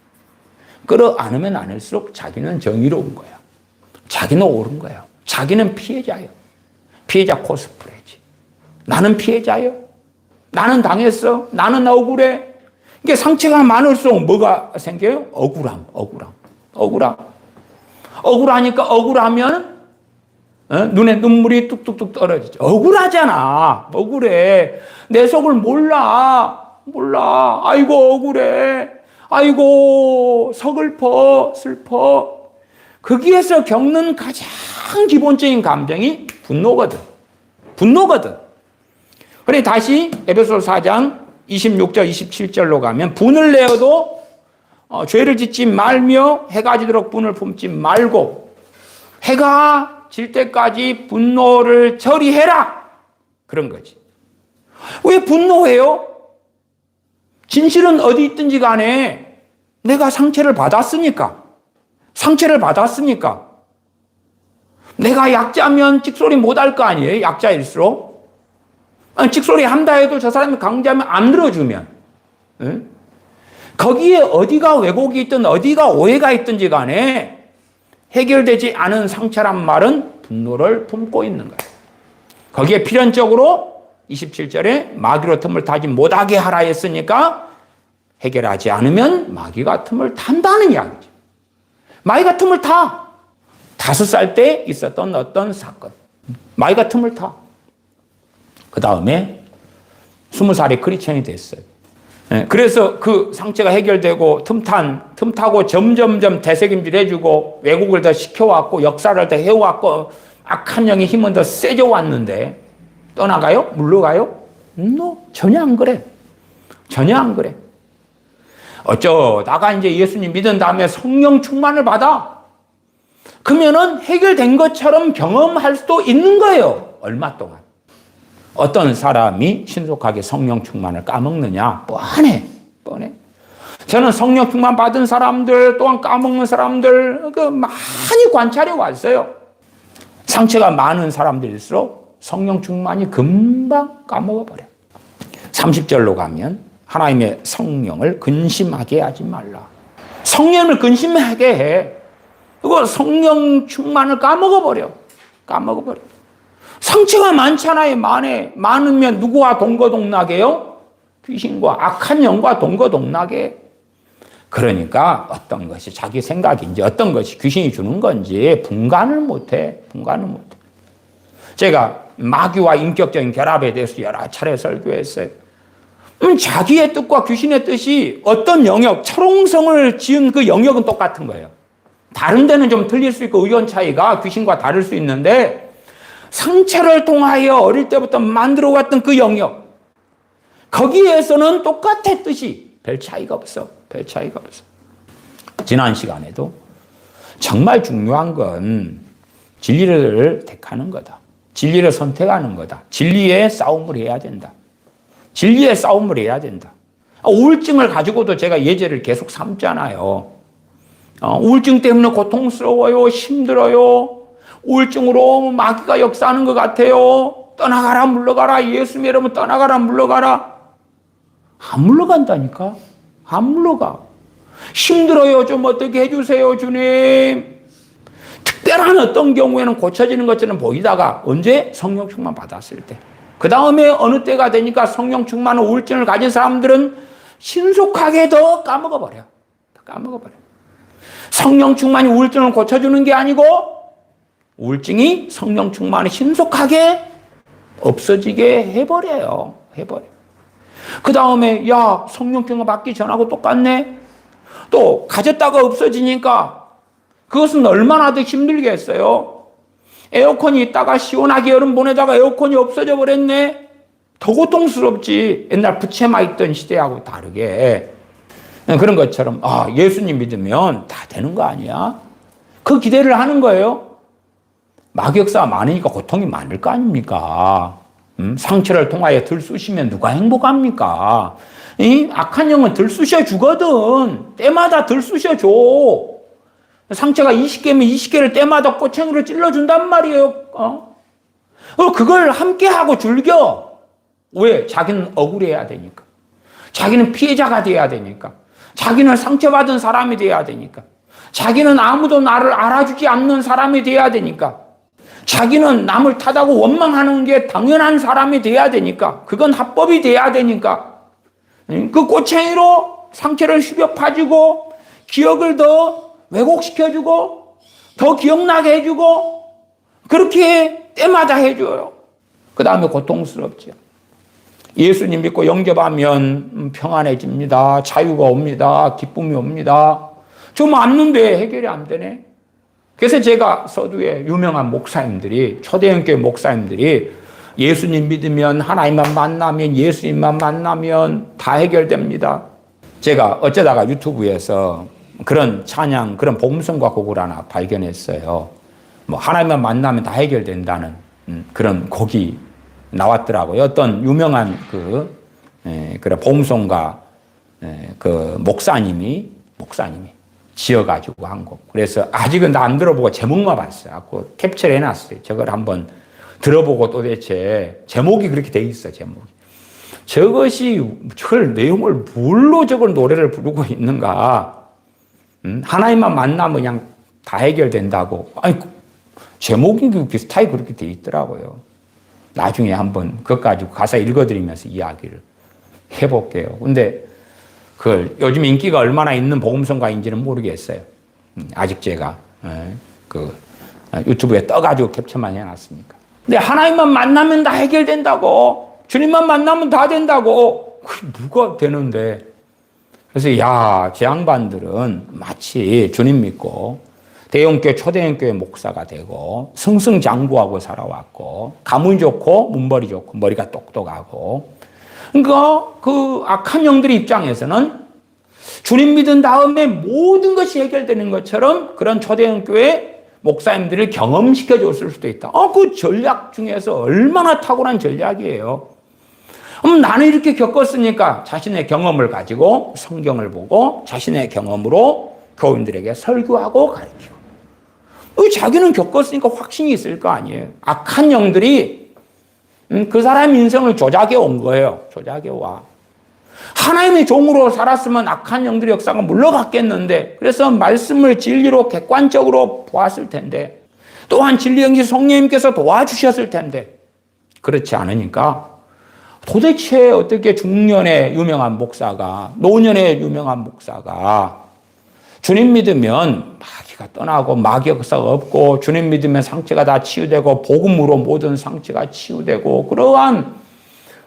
Speaker 1: 끌어안으면 안을수록 자기는 정의로운 거야. 자기는 옳은 거야. 자기는 피해자예요. 피해자 코스프레지. 나는 피해자예요. 나는 당했어. 나는 억울해. 이게 상처가 많을수록 뭐가 생겨요? 억울함. 억울하니까 억울하면 눈에 눈물이 뚝뚝뚝 떨어지죠. 억울하잖아. 억울해. 내 속을 몰라. 아이고 억울해. 아이고 슬퍼. 거기에서 겪는 가장 기본적인 감정이 분노거든. 그래 다시 에베소서 4장 26절 27절로 가면 분을 내어도 죄를 짓지 말며 해가 지도록 분을 품지 말고 해가 질 때까지 분노를 처리해라. 그런 거지. 왜 분노해요? 진실은 어디 있든지 간에 내가 상처를 받았으니까. 상처를 받았으니까. 내가 약자면 찍소리 못할 거 아니에요? 약자일수록. 찍소리 한다 해도 저 사람이 강자면 안 들어주면. 응? 거기에 어디가 왜곡이 있든 어디가 오해가 있든지 간에 해결되지 않은 상처란 말은 분노를 품고 있는 거예요. 거기에 필연적으로 27절에 마귀로 틈을 타지 못하게 하라 했으니까 해결하지 않으면 마귀가 틈을 탄다는 이야기죠. 마귀가 틈을 타. 5살 때 있었던 어떤 사건. 마귀가 틈을 타. 그 다음에 20살에 크리스천이 됐어요. 그래서 그 상처가 해결되고 틈 타고 점점점 되새김질 해주고 왜곡을 더 시켜왔고 역사를 더 해왔고 악한 영의 힘은 더 세져 왔는데 떠나가요? 물러가요? 전혀 안 그래. 전혀 안 그래. 어쩌다가 이제 예수님 믿은 다음에 성령 충만을 받아. 그러면은 해결된 것처럼 경험할 수도 있는 거예요. 얼마 동안. 어떤 사람이 신속하게 성령 충만을 까먹느냐? 뻔해. 저는 성령 충만 받은 사람들 또한 까먹는 사람들 많이 관찰해 왔어요. 상처가 많은 사람들일수록 성령 충만이 금방 까먹어버려. 30절로 가면 하나님의 성령을 근심하게 하지 말라. 성령을 근심하게 해. 그거 성령 충만을 까먹어버려. 상처가 많잖아요. 많으면 누구와 동거동락해요? 귀신과 악한 영과 동거동락해. 그러니까 어떤 것이 자기 생각인지 어떤 것이 귀신이 주는 건지 분간을 못해. 제가 마귀와 인격적인 결합에 대해서 여러 차례 설교했어요. 자기의 뜻과 귀신의 뜻이 어떤 영역, 철옹성을 지은 그 영역은 똑같은 거예요. 다른 데는 좀 틀릴 수 있고 의견 차이가 귀신과 다를 수 있는데 상처를 통하여 어릴 때부터 만들어왔던 그 영역, 거기에서는 똑같아 뜻이. 별 차이가 없어. 지난 시간에도 정말 중요한 건 진리를 택하는 거다. 진리를 선택하는 거다. 진리의 싸움을 해야 된다. 우울증을 가지고도 제가 예제를 계속 삼잖아요. 우울증 때문에 고통스러워요. 힘들어요. 우울증으로 마귀가 역사하는 것 같아요. 떠나가라 물러가라. 예수 믿으면 떠나가라 물러가라. 안 물러간다니까. 안 물러가. 힘들어요. 좀 어떻게 해주세요 주님. 특별한 어떤 경우에는 고쳐지는 것처럼 보이다가 언제? 성령 충만 받았을 때. 그 다음에 어느 때가 되니까 성령 충만 우울증을 가진 사람들은 신속하게 더 까먹어버려. 성령 충만이 우울증을 고쳐주는 게 아니고 우울증이 성령 충만이 신속하게 없어지게 해버려요. 그 다음에 야 성령 충만 받기 전하고 똑같네. 또 가졌다가 없어지니까 그것은 얼마나 더 힘들겠어요. 에어컨이 있다가 시원하게 여름 보내다가 에어컨이 없어져 버렸네. 더 고통스럽지. 옛날 부채마 있던 시대하고 다르게. 그런 것처럼 예수님 믿으면 다 되는 거 아니야? 그 기대를 하는 거예요. 마귀역사가 많으니까 고통이 많을 거 아닙니까? 상처를 통하여 들쑤시면 누가 행복합니까? 악한 영은 들쑤셔 주거든. 때마다 들쑤셔 줘. 상처가 20개면 20개를 때마다 꼬챙이로 찔러준단 말이에요. 그걸 함께하고 즐겨. 왜? 자기는 억울해야 되니까. 자기는 피해자가 돼야 되니까. 자기는 상처받은 사람이 돼야 되니까. 자기는 아무도 나를 알아주지 않는 사람이 돼야 되니까. 자기는 남을 탓하고 원망하는 게 당연한 사람이 돼야 되니까. 그건 합법이 돼야 되니까. 그 꼬챙이로 상처를 휘벼 파주고 기억을 더 왜곡시켜주고 더 기억나게 해주고 그렇게 때마다 해줘요. 그 다음에 고통스럽죠. 예수님 믿고 영접하면 평안해집니다. 자유가 옵니다. 기쁨이 옵니다. 좀 왔는데 해결이 안 되네. 그래서 제가 서두에 유명한 목사님들이, 초대형교회 목사님들이 예수님 믿으면, 하나님만 만나면, 예수님만 만나면 다 해결됩니다. 제가 어쩌다가 유튜브에서 그런 찬양, 그런 복음성가 곡을 하나 발견했어요. 뭐 하나님만 만나면 다 해결된다는 그런 곡이 나왔더라고요. 어떤 유명한 그런 복음성가 그 목사님이 지어가지고 한 곡. 그래서 아직은 나 안 들어보고 제목만 봤어요. 그 캡처를 해놨어요. 저걸 한번 들어보고 도대체 제목이 그렇게 돼 있어, 제목이. 저것이 저걸 내용을 뭘로 저걸 노래를 부르고 있는가? 하나님만 만나면 그냥 다 해결된다고. 아니, 제목이 그 스타일이 그렇게 돼 있더라고요. 나중에 한번 그것 가지고 가사 읽어드리면서 이야기를 해볼게요. 근데 그 요즘 인기가 얼마나 있는 복음성가인지는 모르겠어요. 아직 제가 그 유튜브에 떠가지고 캡처만 해놨으니까. 근데 하나님만 만나면 다 해결된다고. 주님만 만나면 다 된다고. 그게 누가 되는데. 그래서 제 양반들은 마치 주님 믿고 대형교회 초대형교회 목사가 되고 승승장구하고 살아왔고 가문 좋고 문벌이 좋고 머리가 똑똑하고, 그러니까 그 악한 영들의 입장에서는 주님 믿은 다음에 모든 것이 해결되는 것처럼 그런 초대형교회 목사님들을 경험시켜 줬을 수도 있다. 그 전략 중에서 얼마나 탁월한 전략이에요. 나는 이렇게 겪었으니까 자신의 경험을 가지고 성경을 보고 자신의 경험으로 교인들에게 설교하고 가르치고. 자기는 겪었으니까 확신이 있을 거 아니에요. 악한 영들이 그 사람 인생을 조작해 온 거예요. 조작해 와. 하나님의 종으로 살았으면 악한 영들의 역사가 물러갔겠는데, 그래서 말씀을 진리로 객관적으로 보았을 텐데, 또한 진리 영지 성령님께서 도와주셨을 텐데, 그렇지 않으니까 도대체 어떻게 중년의 유명한 목사가, 노년의 유명한 목사가 주님 믿으면 마귀가 떠나고 마귀 역사가 없고 주님 믿으면 상처가 다 치유되고 복음으로 모든 상처가 치유되고 그러한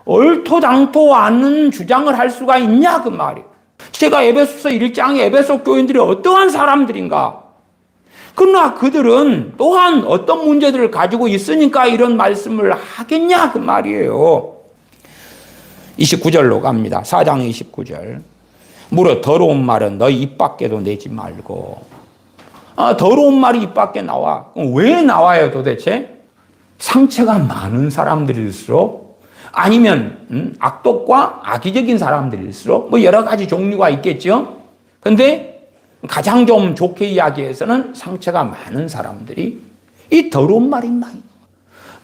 Speaker 1: 얼토당토 않은 주장을 할 수가 있냐 그 말이에요. 제가 에베소서 1장에 에베소 교인들이 어떠한 사람들인가, 그러나 그들은 또한 어떤 문제들을 가지고 있으니까 이런 말씀을 하겠냐 그 말이에요. 29절로 갑니다. 4장 29절. 무릇 더러운 말은 너희 입 밖에도 내지 말고. 더러운 말이 입 밖에 나와. 왜 나와요 도대체? 상처가 많은 사람들일수록, 아니면 악독과 악의적인 사람들일수록 뭐 여러 가지 종류가 있겠죠. 근데 가장 좀 좋게 이야기해서는 상처가 많은 사람들이 이 더러운 말이 많이,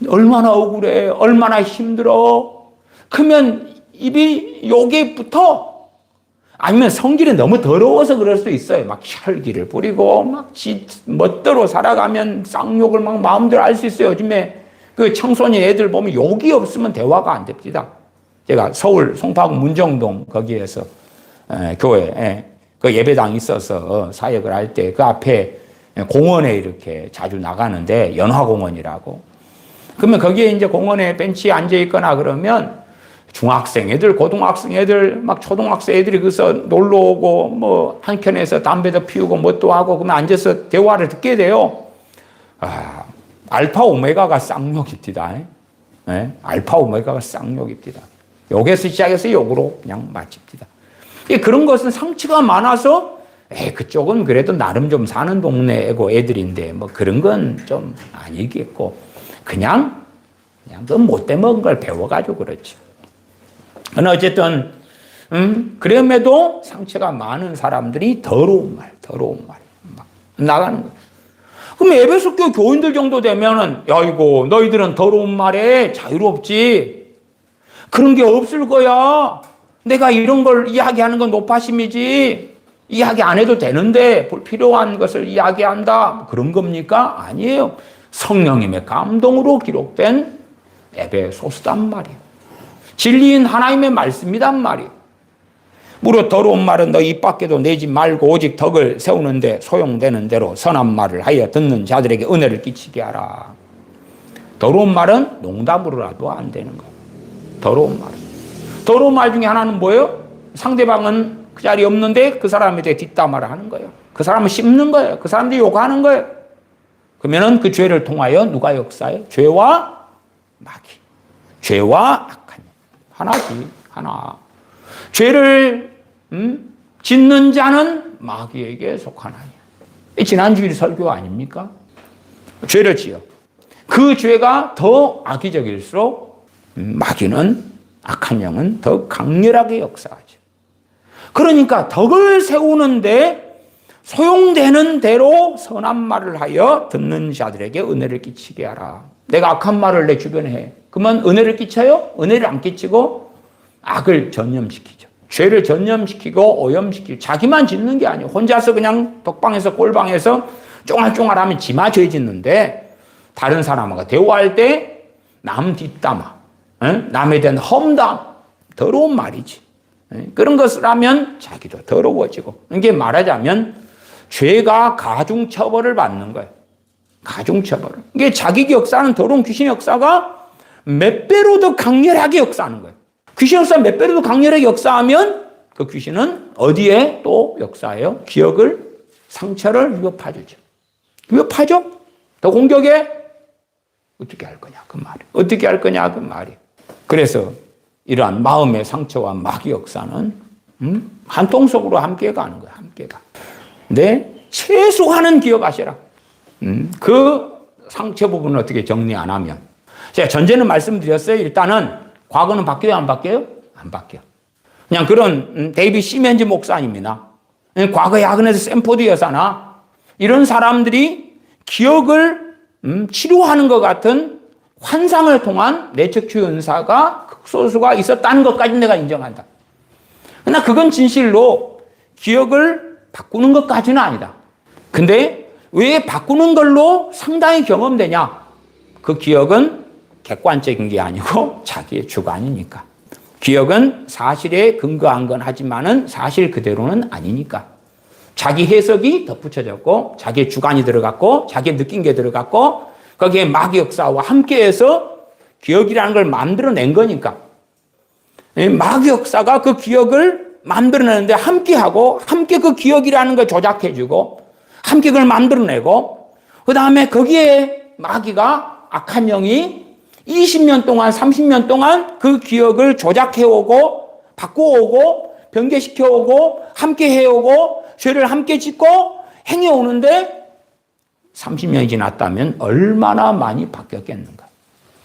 Speaker 1: 얼마나 억울해, 얼마나 힘들어. 그러면 입이 욕에 붙어. 아니면 성질이 너무 더러워서 그럴 수 있어요. 막 혈기를 부리고 막 멋대로 살아가면 쌍욕을 막 마음대로 할 수 있어요. 요즘에 그 청소년 애들 보면 욕이 없으면 대화가 안 됩니다. 제가 서울 송파구 문정동 거기에서 교회에 그 예배당 있어서 사역을 할 때 그 앞에 공원에 이렇게 자주 나가는데, 연화공원이라고. 그러면 거기에 이제 공원에 벤치에 앉아 있거나 그러면 중학생 애들, 고등학생 애들, 막 초등학생 애들이 거기서 놀러 오고, 뭐, 한켠에서 담배도 피우고, 뭣도 하고, 그러면 앉아서 대화를 듣게 돼요. 알파 오메가가 쌍욕입니다. 네? 알파 오메가가 쌍욕입니다. 욕에서 시작해서 욕으로 그냥 마칩니다. 그런 것은 상처가 많아서, 그쪽은 그래도 나름 좀 사는 동네고 애들인데, 뭐 그런 건 좀 아니겠고, 그냥 그 못돼 먹은 걸 배워가지고 그렇지. 그러나 어쨌든 그럼에도 상처가 많은 사람들이 더러운 말 막 나가는 거예요. 그럼 에베소 교회 교인들 정도 되면은, 야 이거 너희들은 더러운 말에 자유롭지, 그런 게 없을 거야. 내가 이런 걸 이야기하는 건 노파심이지, 이야기 안 해도 되는데 불필요한 것을 이야기한다, 그런 겁니까? 아니에요. 성령님의 감동으로 기록된 에베소서단 말이에요. 진리인 하나님의 말씀이란 말이에요. 무릇 더러운 말은 너 입 밖에도 내지 말고 오직 덕을 세우는데 소용되는 대로 선한 말을 하여 듣는 자들에게 은혜를 끼치게 하라. 더러운 말은 농담으로라도 안 되는 거예요. 더러운 말은. 더러운 말 중에 하나는 뭐예요? 상대방은 그 자리에 없는데 그 사람에 대해 뒷담화를 하는 거예요. 그 사람을 씹는 거예요. 그 사람들이 욕하는 거예요. 그러면은 그 죄를 통하여 누가 역사해? 죄와 마귀. 죄와 악한 영. 하나지, 하나. 죄를 짓는 자는 마귀에게 속하나니. 지난주일 설교 아닙니까? 죄를 지어. 그 죄가 더 악의적일수록 마귀는, 악한 영은 더 강렬하게 역사하죠. 그러니까 덕을 세우는데 소용되는 대로 선한 말을 하여 듣는 자들에게 은혜를 끼치게 하라. 내가 악한 말을 내 주변에 해. 그러면 은혜를 끼쳐요? 은혜를 안 끼치고 악을 전염시키죠. 죄를 전염시키고 오염시키고, 자기만 짓는 게 아니에요. 혼자서 그냥 독방에서 꼴방에서 쫑알쫑알하면 지마 죄 짓는데, 다른 사람과 대화할 때 남 뒷담화, 남에 대한 험담, 더러운 말이지. 그런 것을 하면 자기도 더러워지고, 이게 말하자면 죄가 가중처벌을 받는 거예요. 가중처벌. 이게 자기 역사는, 더러운 귀신 역사가 몇 배로 더 강렬하게 역사하는 거예요. 귀신 역사 몇 배로 더 강렬하게 역사하면 그 귀신은 어디에 또 역사해요? 기억을, 상처를 위협하죠. 위협하죠? 더 공격해? 어떻게 할 거냐, 그 말이. 어떻게 할 거냐, 그 말이. 그래서 이러한 마음의 상처와 마귀 역사는 한 통 속으로 함께 가는 거야, 함께 가. 근데 최소한은 기억하시라. 그 상처 부분을 어떻게 정리 안 하면. 제가 전제는 말씀드렸어요. 일단은 과거는 바뀌어요, 안 바뀌어요? 안 바뀌어. 그냥 그런 데이비 시멘즈 목사님이나 과거에 야근에서 샌포드 여사나 이런 사람들이 기억을 치료하는 것 같은 환상을 통한 내적 치유 은사가 극소수가 있었다는 것까지 내가 인정한다. 그러나 그건 진실로 기억을 바꾸는 것까지는 아니다. 근데 왜 바꾸는 걸로 상당히 경험되냐? 그 기억은 객관적인 게 아니고 자기의 주관이니까. 기억은 사실에 근거한 건 하지만은 사실 그대로는 아니니까. 자기 해석이 덧붙여졌고, 자기의 주관이 들어갔고, 자기의 느낀 게 들어갔고, 거기에 마귀 역사와 함께해서 기억이라는 걸 만들어낸 거니까. 마귀 역사가 그 기억을 만들어내는데 함께하고, 함께 그 기억이라는 걸 조작해주고, 함께 그걸 만들어내고, 그 다음에 거기에 마귀가, 악한 영이 20년 동안, 30년 동안 그 기억을 조작해오고, 바꿔오고, 변개시켜오고, 함께 해오고, 죄를 함께 짓고, 행해오는데 30년이 지났다면 얼마나 많이 바뀌었겠는가.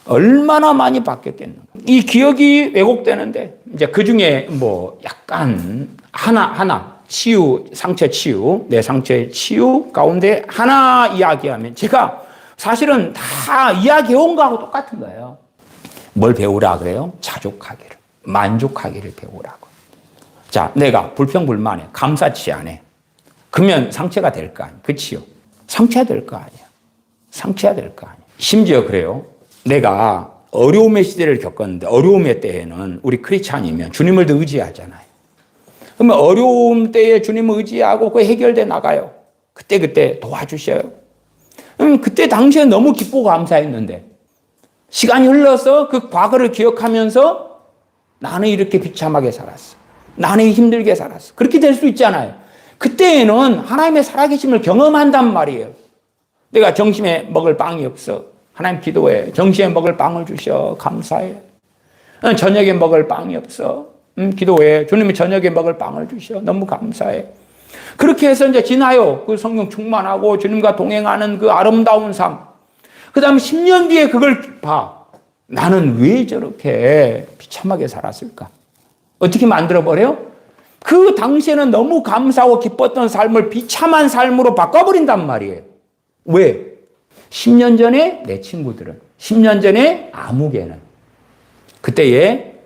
Speaker 1: 얼마나 많이 바뀌었겠는가. 이 기억이 왜곡되는데, 이제 그 중에 뭐 약간 하나, 치유, 상처 치유, 내 상처의 치유 가운데 하나 이야기하면, 제가 사실은 다 이야기해온 거하고 똑같은 거예요. 뭘 배우라 그래요? 자족하기를, 만족하기를 배우라고. 자, 내가 불평불만해, 감사치 않아. 그러면 상처가 될 거 아니야. 그치요? 상처가 될 거 아니야. 상처가 될 거 아니야. 심지어 그래요. 내가 어려움의 시대를 겪었는데, 어려움의 때에는 우리 크리스찬이면 주님을 더 의지하잖아요. 그러면 어려움 때에 주님을 의지하고 그 해결돼 나가요. 그때 도와주셔요. 그때 당시에 너무 기쁘고 감사했는데, 시간이 흘러서 그 과거를 기억하면서 나는 이렇게 비참하게 살았어. 나는 힘들게 살았어. 그렇게 될 수 있잖아요. 그때에는 하나님의 살아계심을 경험한단 말이에요. 내가 점심에 먹을 빵이 없어. 하나님 기도해. 점심에 먹을 빵을 주셔. 감사해. 저녁에 먹을 빵이 없어. 기도해. 주님이 저녁에 먹을 빵을 주셔. 너무 감사해. 그렇게 해서 이제 지나요. 그 성령 충만하고 주님과 동행하는 그 아름다운 삶. 그 다음에 10년 뒤에 그걸 봐. 나는 왜 저렇게 비참하게 살았을까? 어떻게 만들어버려요? 그 당시에는 너무 감사하고 기뻤던 삶을 비참한 삶으로 바꿔버린단 말이에요. 왜? 10년 전에 내 친구들은, 10년 전에 아무개는 그때에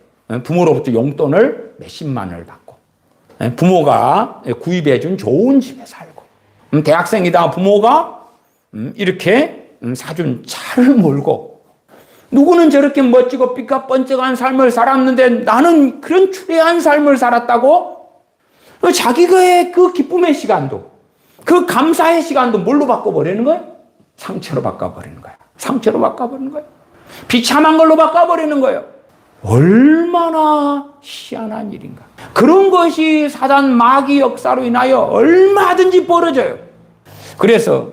Speaker 1: 부모로부터 용돈을 몇십만을 받고, 부모가 구입해준 좋은 집에 살고, 대학생이다 부모가 이렇게 사준 차를 몰고, 누구는 저렇게 멋지고 삐까뻔쩍한 삶을 살았는데 나는 그런 추레한 삶을 살았다고? 자기의 그 기쁨의 시간도, 그 감사의 시간도 뭘로 바꿔버리는 거예요? 상처로 바꿔버리는 거예요. 상처로 바꿔버리는 거예요. 비참한 걸로 바꿔버리는 거예요. 얼마나 희한한 일인가. 그런 것이 사단 마귀 역사로 인하여 얼마든지 벌어져요. 그래서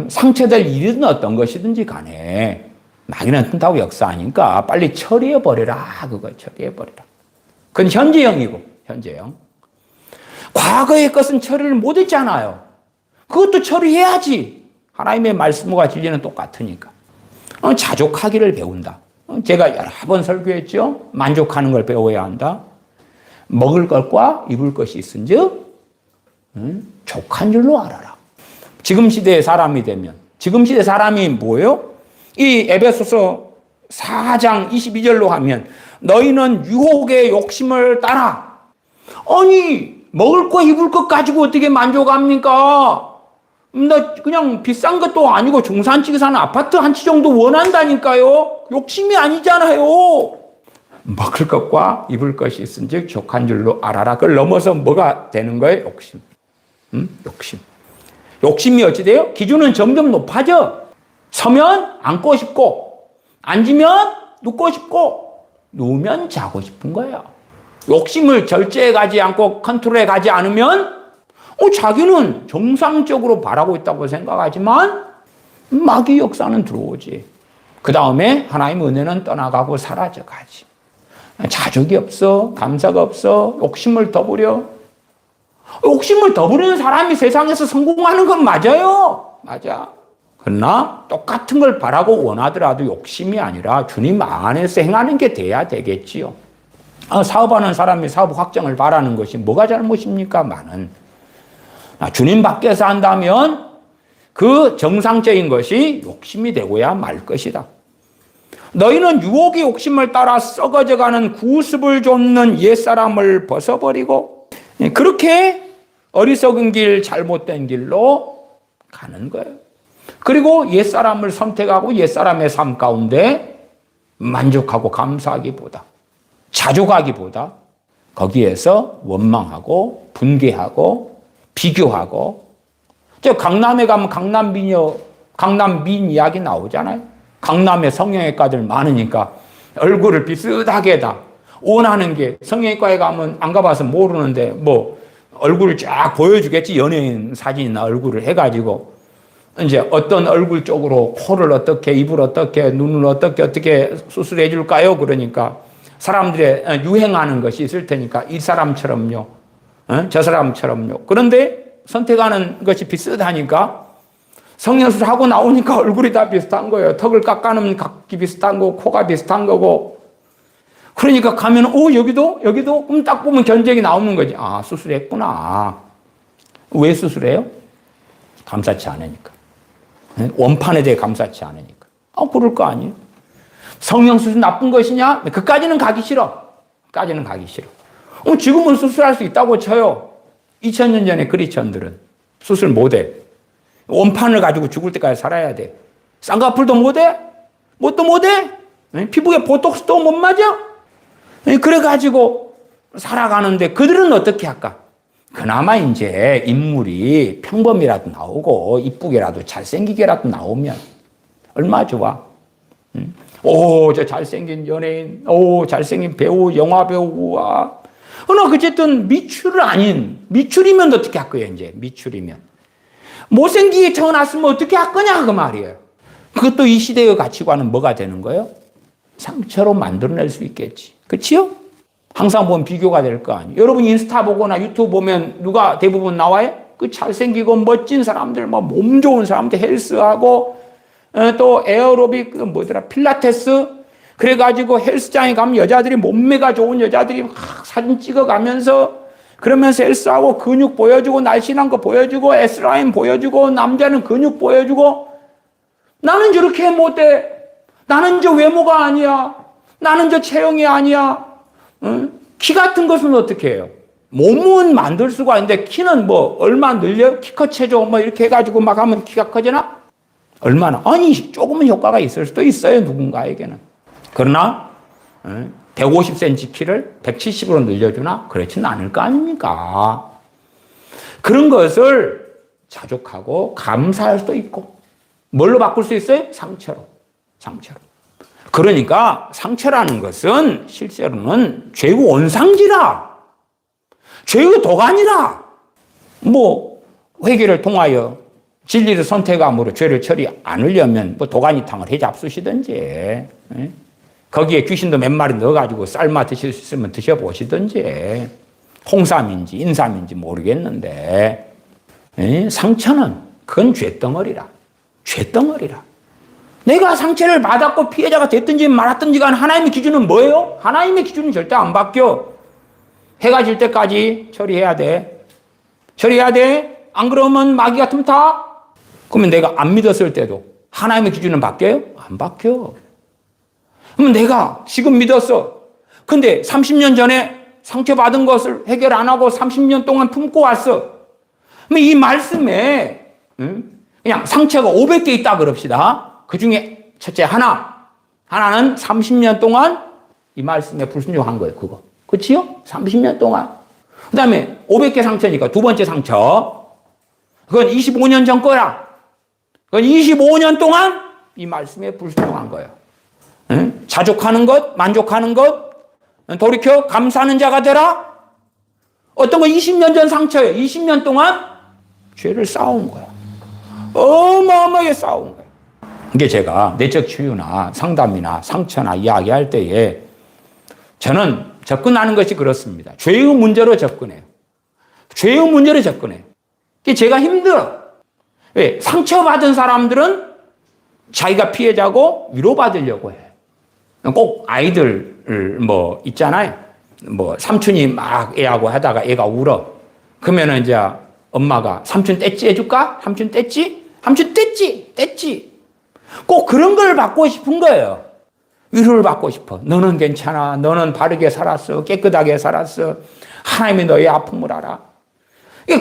Speaker 1: 상처될 일이든 어떤 것이든지 간에 마귀는 튼다고 역사하니까 빨리 처리해버려라. 그거 처리해버려라. 그건 현재형이고, 현재형. 과거의 것은 처리를 못했잖아요. 그것도 처리해야지. 하나님의 말씀과 진리는 똑같으니까. 자족하기를 배운다. 제가 여러 번 설교했죠. 만족하는 걸 배워야 한다. 먹을 것과 입을 것이 있은즉 족한 줄로 알아라. 지금 시대의 사람이 되면, 지금 시대 사람이 뭐예요? 이 에베소서 4장 22절로 하면 너희는 유혹의 욕심을 따라. 아니 먹을 거 입을 것 가지고 어떻게 만족합니까? 나 그냥 비싼 것도 아니고 중산층에 사는 아파트 한 채 정도 원한다니까요. 욕심이 아니잖아요. 먹을 것과 입을 것이 있은즉 족한 줄로 알아라. 그걸 넘어서 뭐가 되는 거예요? 욕심. 욕심. 욕심이 어찌 돼요? 기준은 점점 높아져. 서면 앉고 싶고, 앉으면 눕고 싶고, 누우면 자고 싶은 거예요. 욕심을 절제해 가지 않고 컨트롤해 가지 않으면 자기는 정상적으로 바라고 있다고 생각하지만 마귀 역사는 들어오지. 그 다음에 하나님의 은혜는 떠나가고 사라져 가지. 자족이 없어, 감사가 없어, 욕심을 더 부려. 욕심을 더 부리는 사람이 세상에서 성공하는 건 맞아요. 맞아. 그러나 똑같은 걸 바라고 원하더라도 욕심이 아니라 주님 안에서 행하는 게 돼야 되겠지요. 사업하는 사람이 사업 확정을 바라는 것이 뭐가 잘못입니까? 많은. 주님 밖에서 한다면 그 정상적인 것이 욕심이 되고야 말 것이다. 너희는 유혹의 욕심을 따라 썩어져가는 구습을 좇는 옛사람을 벗어버리고 그렇게 어리석은 길, 잘못된 길로 가는 거예요. 그리고 옛사람을 선택하고 옛사람의 삶 가운데 만족하고 감사하기보다, 자족하기보다 거기에서 원망하고 분개하고 비교하고. 저 강남에 가면 강남민 이야기 나오잖아요. 강남에 성형외과들 많으니까 얼굴을 비슷하게 다 원하는 게, 성형외과에 가면 안 가봐서 모르는데 뭐 얼굴을 쫙 보여주겠지. 연예인 사진이나 얼굴을 해가지고 이제 어떤 얼굴 쪽으로 코를 어떻게, 입을 어떻게, 눈을 어떻게 수술해 줄까요? 그러니까 사람들의 유행하는 것이 있을 테니까 이 사람처럼요, 저 사람처럼요. 그런데 선택하는 것이 비슷하니까 성형수술 하고 나오니까 얼굴이 다 비슷한 거예요. 턱을 깎아놓으면 각기 비슷한 거고, 코가 비슷한 거고. 그러니까 가면 여기도 딱 보면 견적이 나오는 거지. 아, 수술했구나. 왜 수술해요? 감사치 않으니까. 원판에 대해 감사치 않으니까. 그럴 거 아니에요. 성형수술 나쁜 것이냐? 그까지는 가기 싫어. 지금은 수술할 수 있다고 쳐요. 2000년 전에 그리스천들은 수술 못해. 원판을 가지고 죽을 때까지 살아야 돼. 쌍꺼풀도 못해? 뭣도 못해? 피부에 보톡스도 못 맞아? 그래가지고 살아가는데 그들은 어떻게 할까? 그나마 이제 인물이 평범이라도 나오고 이쁘게라도 잘생기게라도 나오면 얼마 좋아. 저 잘생긴 연예인, 잘생긴 배우, 영화 배우와. 그러나 어쨌든 미출이면 어떻게 할 거예요, 이제 미출이면. 못생기게 태어났으면 어떻게 할 거냐, 그 말이에요. 그것도 이 시대의 가치관은 뭐가 되는 거예요? 상처로 만들어낼 수 있겠지. 그치요? 항상 보면 비교가 될 거 아니에요. 여러분 인스타 보거나 유튜브 보면 누가 대부분 나와요? 그 잘생기고 멋진 사람들, 몸 좋은 사람들, 헬스하고, 또 에어로빅, 필라테스. 그래가지고 헬스장에 가면 여자들이 몸매가 좋은 여자들이 막 사진 찍어가면서 그러면서 헬스하고 근육 보여주고 날씬한 거 보여주고 S라인 보여주고 남자는 근육 보여주고. 나는 저렇게 못해. 나는 저 외모가 아니야. 나는 저 체형이 아니야. 키 같은 것은 어떻게 해요? 몸은 만들 수가 있는데 키는 얼마 늘려요? 키 커체조 이렇게 해가지고 막 하면 키가 커지나? 얼마나? 아니, 조금은 효과가 있을 수도 있어요, 누군가에게는. 그러나 150cm 키를 170으로 늘려주나? 그렇지는 않을 거 아닙니까? 그런 것을 자족하고 감사할 수도 있고. 뭘로 바꿀 수 있어요? 상처로. 그러니까 상처라는 것은 실제로는 죄의 원상지라. 죄의 도가니라. 회개를 통하여 진리를 선택함으로 죄를 처리 않으려면 도가니탕을 해 잡수시든지, 거기에 귀신도 몇 마리 넣어가지고 삶아 드실 수 있으면 드셔보시든지. 홍삼인지 인삼인지 모르겠는데, 상처는 그건 죄덩어리라. 죄덩어리라. 내가 상처를 받았고 피해자가 됐든지 말았든지 간 하나님의 기준은 뭐예요? 하나님의 기준은 절대 안 바뀌어. 해가 질 때까지 처리해야 돼. 처리해야 돼. 안 그러면 마귀가 틈타. 그러면 내가 안 믿었을 때도 하나님의 기준은 바뀌어요? 안 바뀌어. 그러면 내가 지금 믿었어. 근데 30년 전에 상처받은 것을 해결 안 하고 30년 동안 품고 왔어. 그럼 이 말씀에 그냥 상처가 500개 있다 그럽시다. 그 중에 첫째 하나는 30년 동안 이 말씀에 불순종한 거예요. 그거. 그치요? 30년 동안. 그 다음에 500개 상처니까 두 번째 상처. 그건 25년 전 거야. 그건 25년 동안 이 말씀에 불순종한 거예요. 응? 자족하는 것, 만족하는 것, 돌이켜 감사하는 자가 되라. 어떤 거 20년 전 상처예요. 20년 동안 죄를 쌓아온 거야. 어마어마하게 쌓아온 거야. 이게 제가 내적 치유나 상담이나 상처나 이야기할 때에 저는 접근하는 것이 그렇습니다. 죄의 문제로 접근해요. 죄의 문제로 접근해요. 이게 제가 힘들어. 왜? 상처받은 사람들은 자기가 피해자고 위로받으려고 해. 꼭 아이들 뭐 있잖아요. 뭐 삼촌이 막 애하고 하다가 애가 울어. 그러면은 이제 엄마가 삼촌 떼찌 해줄까? 삼촌 떼찌? 삼촌 떼찌. 꼭 그런 걸 받고 싶은 거예요. 위로를 받고 싶어. 너는 괜찮아. 너는 바르게 살았어. 깨끗하게 살았어. 하나님이 너의 아픔을 알아.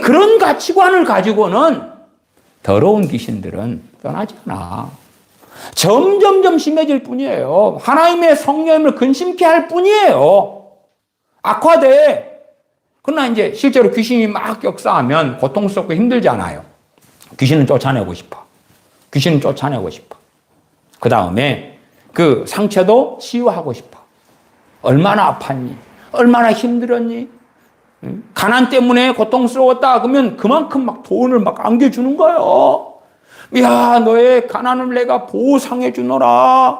Speaker 1: 그런 가치관을 가지고는 더러운 귀신들은 떠나지 않아. 점점점 심해질 뿐이에요. 하나님의 성령님을 근심케 할 뿐이에요. 악화돼. 그러나 이제 실제로 귀신이 막 역사하면 고통스럽고 힘들잖아요. 귀신은 쫓아내고 싶어. 귀신은 쫓아내고 싶어. 그 다음에 그 상처도 치유하고 싶어. 얼마나 아팠니? 얼마나 힘들었니? 가난 때문에 고통스러웠다. 그러면 그만큼 막 돈을 막 안겨주는 거예요. 야, 너의 가난을 내가 보상해 주노라.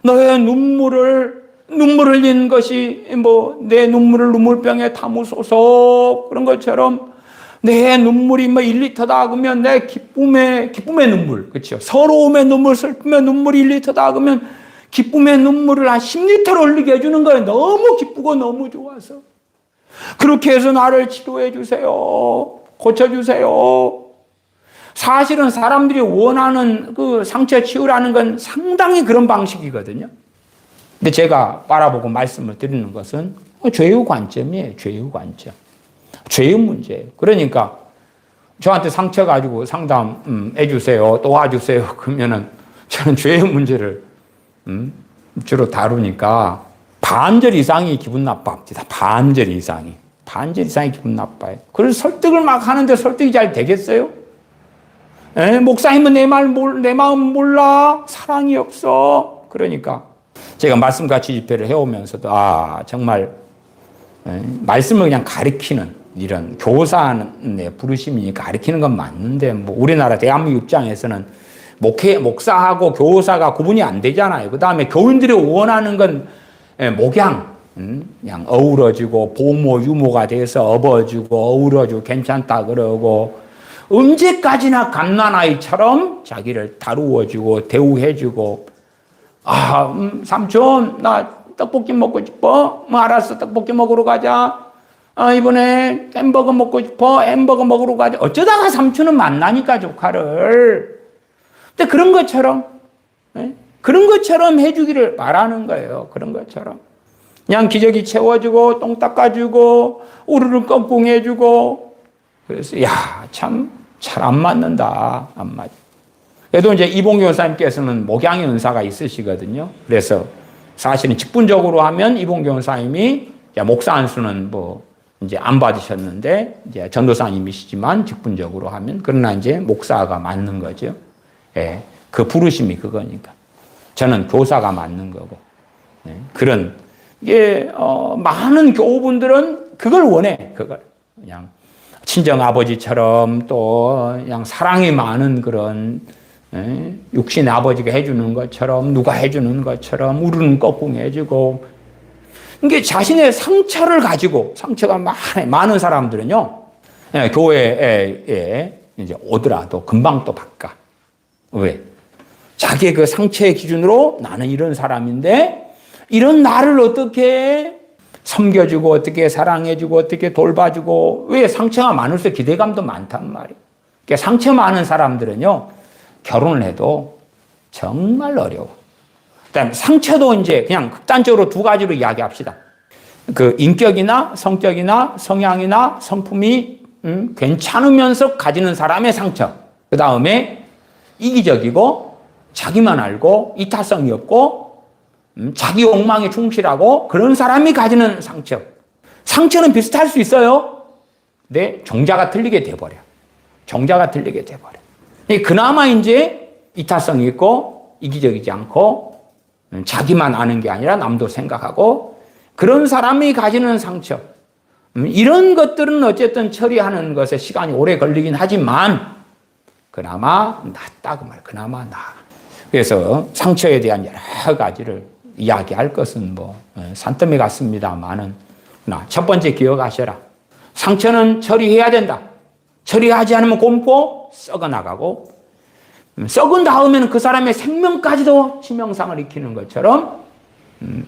Speaker 1: 너의 눈물을 흘린 것이 뭐 내 눈물을 눈물병에 담으소서. 그런 것처럼 내 눈물이 뭐 1리터다 그러면 내 기쁨의 눈물, 그렇죠? 서러움의 눈물, 슬픔의 눈물이 1리터다 그러면 기쁨의 눈물을 한 10리터를 흘리게 해주는 거예요. 너무 기쁘고 너무 좋아서. 그렇게 해서 나를 치료해 주세요. 고쳐주세요. 사실은 사람들이 원하는 그 상처 치유라는 건 상당히 그런 방식이거든요. 근데 제가 바라보고 말씀을 드리는 것은 죄의 관점이에요. 죄의 관점. 죄의 문제예요. 그러니까 저한테 상처 가지고 상담해 주세요. 도와주세요. 그러면은 저는 죄의 문제를 주로 다루니까 반절 이상이 기분 나빠합니다. 반절 이상이 기분 나빠요. 그래서 설득을 막 하는데 설득이 잘 되겠어요? 목사님은 내 마음 몰라. 사랑이 없어. 그러니까 제가 말씀같이 집회를 해오면서도 정말 말씀을 그냥 가리키는 이런 교사의 부르심이 가리키는 건 맞는데 뭐 우리나라 대한민국 입장에서는 목사하고 교사가 구분이 안 되잖아요. 그 다음에 교인들이 원하는 건 목양, 그냥 어우러지고 보모 유모가 돼서 업어주고 어우러주고 괜찮다 그러고 언제까지나 갓난아이처럼 자기를 다루어주고 대우해주고 삼촌 나 떡볶이 먹고 싶어. 뭐 알았어, 떡볶이 먹으러 가자. 이번에 햄버거 먹고 싶어. 햄버거 먹으러 가자. 어쩌다가 삼촌은 만나니까 조카를. 근데 그런 것처럼 해주기를 바라는 거예요. 그런 것처럼. 그냥 기저귀 채워주고, 똥 닦아주고, 우르르 껑꿍 해주고. 그래서, 참, 잘 안 맞는다. 안 맞아. 그래도 이제 이봉규 원사님께서는 목양의 은사가 있으시거든요. 그래서 사실은 직분적으로 하면 이봉규 원사님이 목사 안수는 뭐 이제 안 받으셨는데 이제 전도사님이시지만 직분적으로 하면 그러나 이제 목사가 맞는 거죠. 예, 그 부르심이 그거니까. 저는 교사가 맞는 거고. 네, 그런 게 많은 교우분들은 그걸 원해. 그걸 그냥 친정 아버지처럼 또 그냥 사랑이 많은 그런 육신의 아버지가 해주는 것처럼 누가 해주는 것처럼 우르는 꺾ung 해주고 이게 자신의 상처를 가지고, 상처가 많은 사람들은요, 교회에 이제 오더라도 금방 또 바꿔. 왜? 자기의 그 상처의 기준으로 나는 이런 사람인데, 이런 나를 어떻게 섬겨주고, 어떻게 사랑해주고, 어떻게 돌봐주고, 왜 상처가 많을수록 기대감도 많단 말이에요. 그러니까 상처 많은 사람들은요, 결혼을 해도 정말 어려워. 그다음에 상처도 이제 그냥 극단적으로 두 가지로 이야기합시다. 그 인격이나 성격이나 성향이나 성품이 괜찮으면서 가지는 사람의 상처. 그 다음에 이기적이고 자기만 알고 이타성이 없고 자기 욕망에 충실하고 그런 사람이 가지는 상처. 상처는 비슷할 수 있어요. 근데 종자가 틀리게 돼버려. 종자가 틀리게 돼버려. 그나마 이제 이타성이 있고 이기적이지 않고 자기만 아는 게 아니라 남도 생각하고 그런 사람이 가지는 상처. 이런 것들은 어쨌든 처리하는 것에 시간이 오래 걸리긴 하지만 그나마 낫다 그 말. 그나마 나. 그래서 상처에 대한 여러 가지를 이야기할 것은 뭐 산더미 같습니다만은 첫 번째 기억하셔라. 상처는 처리해야 된다. 처리하지 않으면 곪고 썩어나가고 썩은 다음에는 그 사람의 생명까지도 치명상을 입히는 것처럼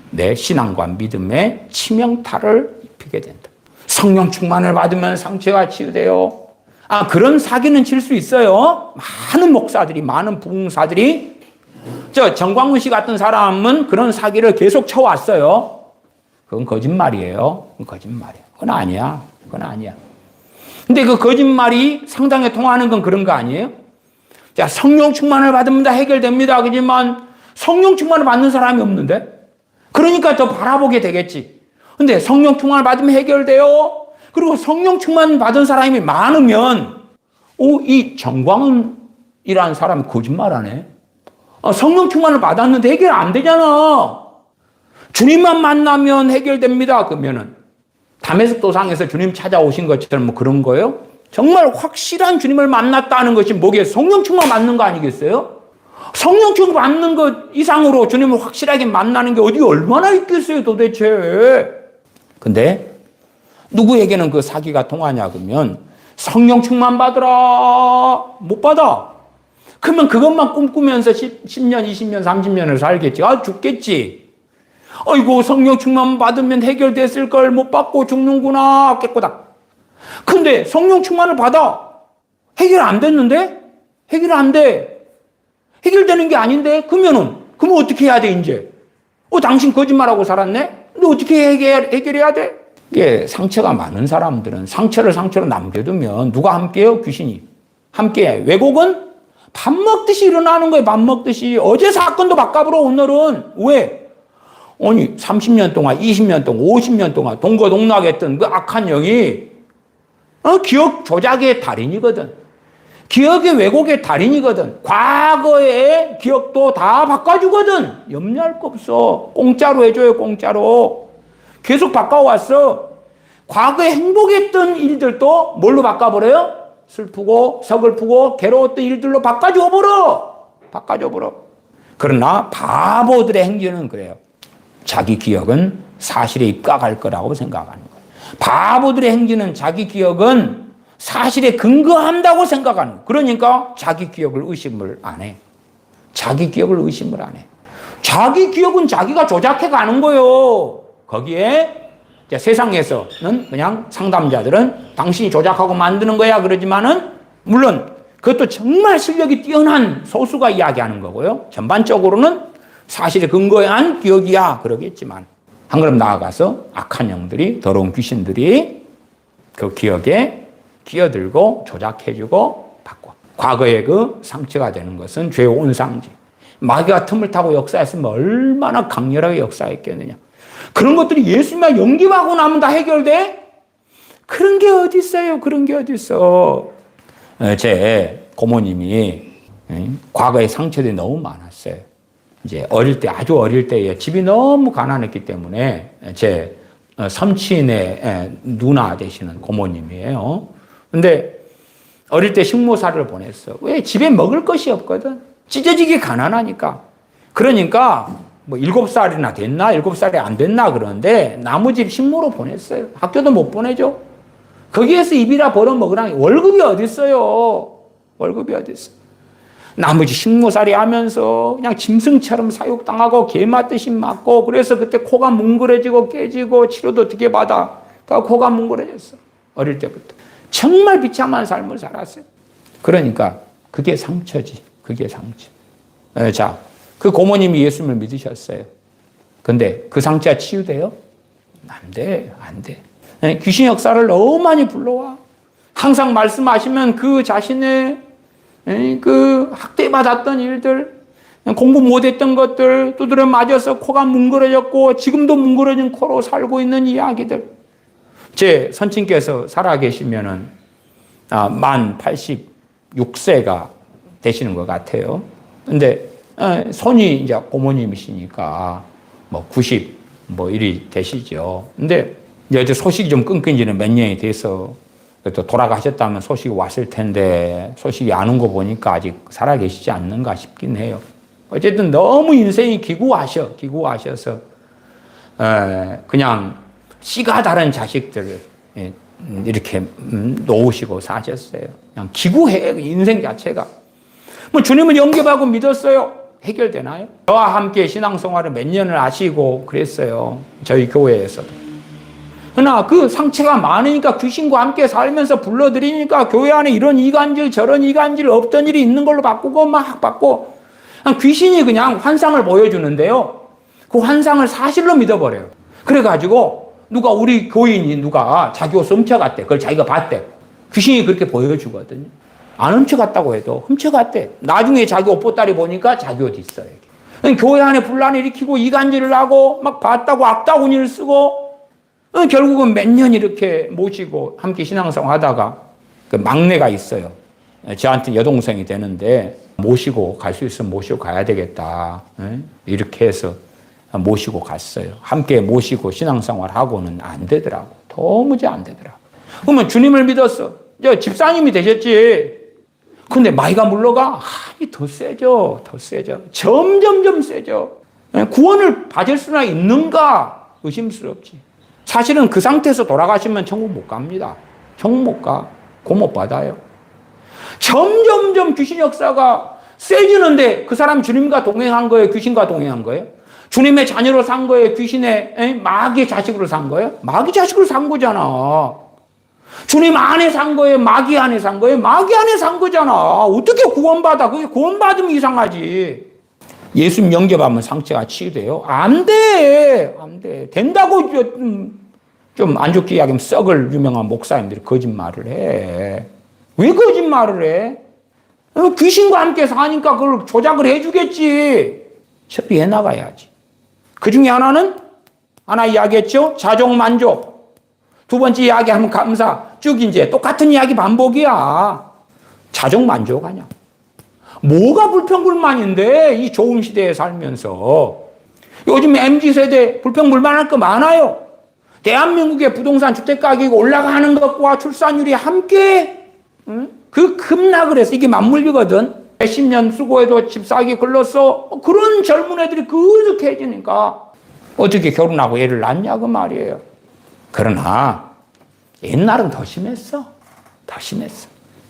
Speaker 1: 내 신앙과 믿음에 치명타를 입히게 된다. 성령 충만을 받으면 상처가 치유돼요. 그런 사기는 칠 수 있어요. 많은 목사들이, 많은 부흥사들이. 정광훈 씨 같은 사람은 그런 사기를 계속 쳐왔어요. 그건 거짓말이에요. 그건 거짓말이에요. 그건 아니야. 그건 아니야. 근데 그 거짓말이 상당히 통하는 건 그런 거 아니에요? 자, 성령 충만을 받으면 다 해결됩니다. 그렇지만 성령 충만을 받는 사람이 없는데? 그러니까 더 바라보게 되겠지. 근데 성령 충만을 받으면 해결돼요. 그리고 성령 충만 받은 사람이 많으면 이 정광훈이라는 사람이 거짓말하네. 성령 충만을 받았는데 해결 안 되잖아. 주님만 만나면 해결됩니다. 그러면은 다메섹 도상에서 주님 찾아오신 것처럼 뭐 그런 거예요? 정말 확실한 주님을 만났다는 것이 뭐게 성령 충만 받는 거 아니겠어요? 성령 충만 받는 것 이상으로 주님을 확실하게 만나는 게 어디 얼마나 있겠어요 도대체. 근데 누구에게는 그 사기가 통하냐 그러면 성령 충만 받으라. 못 받아. 그러면 그것만 꿈꾸면서 10년, 20년, 30년을 살겠지. 죽겠지. 아이고 성령 충만 받으면 해결됐을 걸 못 받고 죽는구나. 깨꼬닥. 근데 성령 충만을 받아. 해결 안 됐는데? 해결 안 돼. 해결되는 게 아닌데? 그러면 어떻게 해야 돼 이제? 당신 거짓말하고 살았네? 근데 어떻게 해결해야 돼? 이게 상처가 많은 사람들은 상처로 남겨두면 누가 함께해요? 귀신이. 함께해. 왜곡은? 밥 먹듯이 일어나는 거예요. 밥 먹듯이. 어제 사건도 바꿔보러 오늘은. 왜? 아니 30년 동안 20년 동안 50년 동안 동거동락했던 그 악한 영이 기억 조작의 달인이거든. 기억의 왜곡의 달인이거든. 과거의 기억도 다 바꿔주거든. 염려할 거 없어. 공짜로 해줘요. 공짜로. 계속 바꿔왔어. 과거에 행복했던 일들도 뭘로 바꿔버려요? 슬프고 서글프고 괴로웠던 일들로 바꿔줘버려. 그러나 바보들의 행위는 그래요. 자기 기억은 사실에 입각할 거라고 생각하는 거예요. 바보들의 행위는 자기 기억은 사실에 근거한다고 생각하는 거예요. 그러니까 자기 기억을 의심을 안 해. 자기 기억은 자기가 조작해 가는 거예요. 거기에 세상에서는 그냥 상담자들은 당신이 조작하고 만드는 거야 그러지만은 물론 그것도 정말 실력이 뛰어난 소수가 이야기하는 거고요. 전반적으로는 사실에 근거한 기억이야 그러겠지만 한 걸음 나아가서 악한 영들이 더러운 귀신들이 그 기억에 끼어들고 조작해주고 바꿔. 과거의 그 상처가 되는 것은 죄의 온상지. 마귀가 틈을 타고 역사했으면 얼마나 강렬하게 역사했겠느냐. 그런 것들이 예수님만 영접하고 나면 다 해결돼? 그런 게 어디 있어요? 제 고모님이 과거에 상처들이 너무 많았어요. 이제 아주 어릴 때에 집이 너무 가난했기 때문에 제 섬친의 누나 되시는 고모님이에요. 근데 어릴 때 식모사를 보냈어. 왜? 집에 먹을 것이 없거든. 찢어지게 가난하니까. 그러니까 뭐 7살이나 됐나? 7살이 안 됐나? 그러는데 나무집 식모로 보냈어요. 학교도 못 보내죠. 거기에서 입이라 벌어먹으라. 월급이 어딨어요? 월급이 어딨어요? 나머지 식모살이 하면서 그냥 짐승처럼 사육당하고 개 맞듯이 맞고, 그래서 그때 코가 뭉그러지고 깨지고 치료도 어떻게 받아? 다 코가 뭉그러졌어. 어릴 때부터. 정말 비참한 삶을 살았어요. 그러니까 그게 상처지. 그게 상처. 자, 그 고모님이 예수님을 믿으셨어요. 근데 그 상처가 치유돼요? 안 돼. 안 돼. 귀신 역사를 너무 많이 불러와. 항상 말씀하시면 그 자신의 그 학대받았던 일들, 공부 못했던 것들, 두드려 맞아서 코가 뭉그러졌고 지금도 뭉그러진 코로 살고 있는 이야기들. 제 선친께서 살아계시면은 만 86세가 되시는 것 같아요. 근데 손이 이제 고모님이시니까 뭐 90 뭐 이리 되시죠. 근데 이제 소식이 좀 끊긴 지는 몇 년이 돼서 또 돌아가셨다면 소식이 왔을 텐데 소식이 안 온 거 보니까 아직 살아계시지 않는가 싶긴 해요. 어쨌든 너무 인생이 기구하셔서 그냥 씨가 다른 자식들을 이렇게 놓으시고 사셨어요. 그냥 기구해, 인생 자체가. 뭐 주님을 영접하고 믿었어요. 해결되나요? 저와 함께 신앙생활을 몇 년을 하시고 그랬어요. 저희 교회에서도. 그러나 그 상처가 많으니까 귀신과 함께 살면서 불러들이니까 교회 안에 이런 이간질 저런 이간질 없던 일이 있는 걸로 바꾸고 막 바꿔. 귀신이 그냥 환상을 보여주는데요. 그 환상을 사실로 믿어버려요. 그래가지고 누가 우리 교인이 누가 자기 옷 훔쳐갔대. 그걸 자기가 봤대. 귀신이 그렇게 보여주거든요. 안 훔쳐갔다고 해도 훔쳐갔대. 나중에 자기 옷 보따리 보니까 자기 옷 있어요. 교회 안에 분란을 일으키고 이간질을 하고 막 봤다고 악다구니를 쓰고 결국은 몇 년 이렇게 모시고 함께 신앙생활 하다가 그 막내가 있어요. 저한테 여동생이 되는데 모시고 갈 수 있으면 모시고 가야 되겠다. 이렇게 해서 모시고 갔어요. 함께 모시고 신앙생활 하고는 안 되더라고. 도무지 안 되더라고. 그러면 주님을 믿었어. 집사님이 되셨지. 근데 마이가 물러가. 더 세죠. 더 세죠. 점점점 세죠. 구원을 받을 수나 있는가? 의심스럽지. 사실은 그 상태에서 돌아가시면 천국 못 갑니다. 천국 못 가. 곧 못 받아요. 점점점 귀신 역사가 세지는데 그 사람 주님과 동행한 거예요? 귀신과 동행한 거예요? 주님의 자녀로 산 거예요? 귀신의 마귀의 자식으로 산 거예요? 마귀 자식으로 산 거잖아. 주님 안에 산 거예요? 마귀 안에 산 거예요? 마귀 안에 산 거잖아. 어떻게 구원받아? 그게 구원받으면 이상하지. 예수님 영접하면 상처가 치유돼요? 안 돼. 안 돼. 된다고 좀 안 좋게 이야기하면 썩을 유명한 목사님들이 거짓말을 해. 왜 거짓말을 해? 귀신과 함께 사니까 그걸 조작을 해주겠지. 처리해 나가야지. 그 중에 하나 이야기했죠? 자족만족. 두 번째 이야기하면 감사. 쭉 이제 똑같은 이야기 반복이야. 자족만족하냐. 뭐가 불평불만인데 이 좋은 시대에 살면서. 요즘 MZ세대 불평불만할 거 많아요. 대한민국의 부동산 주택가격이 올라가는 것과 출산율이 함께 그 급락을 해서 이게 맞물리거든. 몇십 년 수고해도 집 사기 글렀어. 그런 젊은 애들이 그득해지니까 어떻게 결혼하고 애를 낳냐 그 말이에요. 그러나 옛날은 더 심했어. 더 심했어.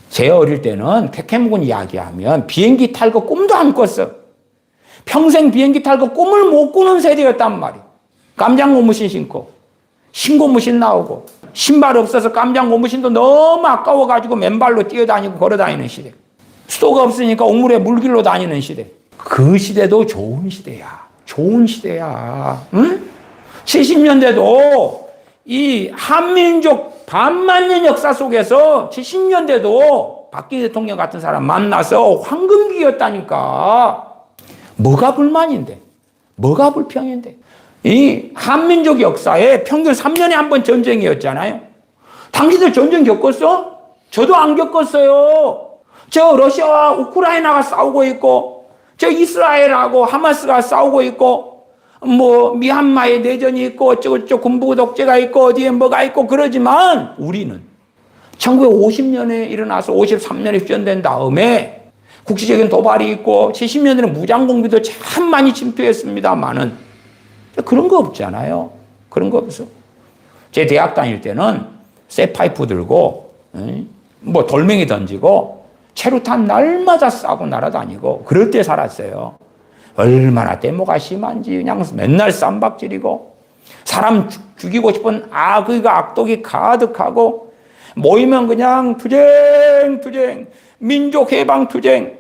Speaker 1: 제 어릴 때는 백해묵은 이야기하면 비행기 탈 거 꿈도 안 꿨어. 평생 비행기 탈 거 꿈을 못 꾸는 세대였단 말이야. 깜장 고무신 신고 신고무신 나오고 신발 없어서 깜장 고무신도 너무 아까워가지고 맨발로 뛰어다니고 걸어다니는 시대. 수도가 없으니까 옥물에 물길로 다니는 시대. 그 시대도 좋은 시대야. 좋은 시대야. 응? 70년대도 이 한민족 반만년 역사 속에서 70년대도 박근혜 대통령 같은 사람 만나서 황금기였다니까. 뭐가 불만인데? 뭐가 불평인데? 이 한민족 역사에 평균 3년에 한 번 전쟁이었잖아요. 당신들 전쟁 겪었어? 저도 안 겪었어요. 저 러시아와 우크라이나가 싸우고 있고, 저 이스라엘하고 하마스가 싸우고 있고, 뭐 미얀마에 내전이 있고 어쩌고저쩌고 군부 독재가 있고 어디에 뭐가 있고 그러지만 우리는 1950년에 일어나서 53년에 휴전된 다음에 국지적인 도발이 있고 70년 전에 무장공비도 참 많이 침투했습니다만은 그런 거 없잖아요. 그런 거 없어. 제 대학 다닐 때는 쇠파이프 들고 뭐 돌멩이 던지고 체류탄 날마다 싸고 날아다니고 그럴 때 살았어요. 얼마나 데모가 심한지 그냥 맨날 쌈박질이고 사람 죽이고 싶은 악의가 악독이 가득하고 모이면 그냥 투쟁 민족해방 투쟁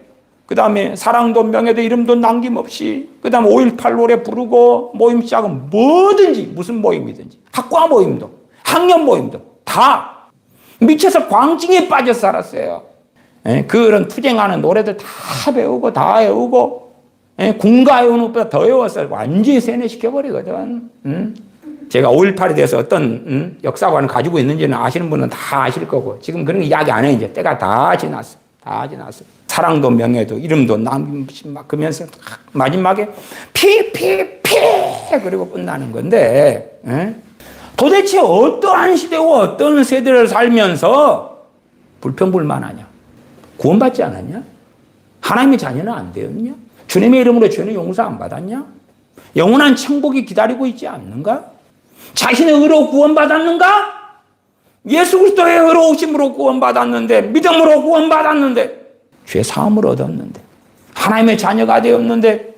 Speaker 1: 그 다음에 사랑도 명예도 이름도 남김없이 그 다음에 5.18 노래 부르고 모임 시작은 뭐든지 무슨 모임이든지 학과 모임도 학년 모임도 다 미쳐서 광증에 빠져 살았어요. 그런 투쟁하는 노래들 다 배우고 다 외우고 군가 외우는 것보다 더 외웠어요. 완전히 세뇌시켜버리거든. 제가 5.18에 대해서 어떤 역사관을 가지고 있는지는 아시는 분은 다 아실 거고 지금 그런 거 이야기 안 해. 이제 때가 다 지났어. 다 지났어. 사랑도 명예도 이름도 남김없이 막 그러면서 마지막에 피 그리고 끝나는 건데 도대체 어떠한 시대고 어떤 세대를 살면서 불평불만하냐? 구원받지 않았냐? 하나님의 자녀는 안 되었냐? 주님의 이름으로 죄는 용서 안 받았냐? 영원한 천국이 기다리고 있지 않는가? 자신의 의로 구원받았는가? 예수 그리스도의 의로우심으로 구원받았는데 믿음으로 구원받았는데 죄 사함을 얻었는데 하나님의 자녀가 되었는데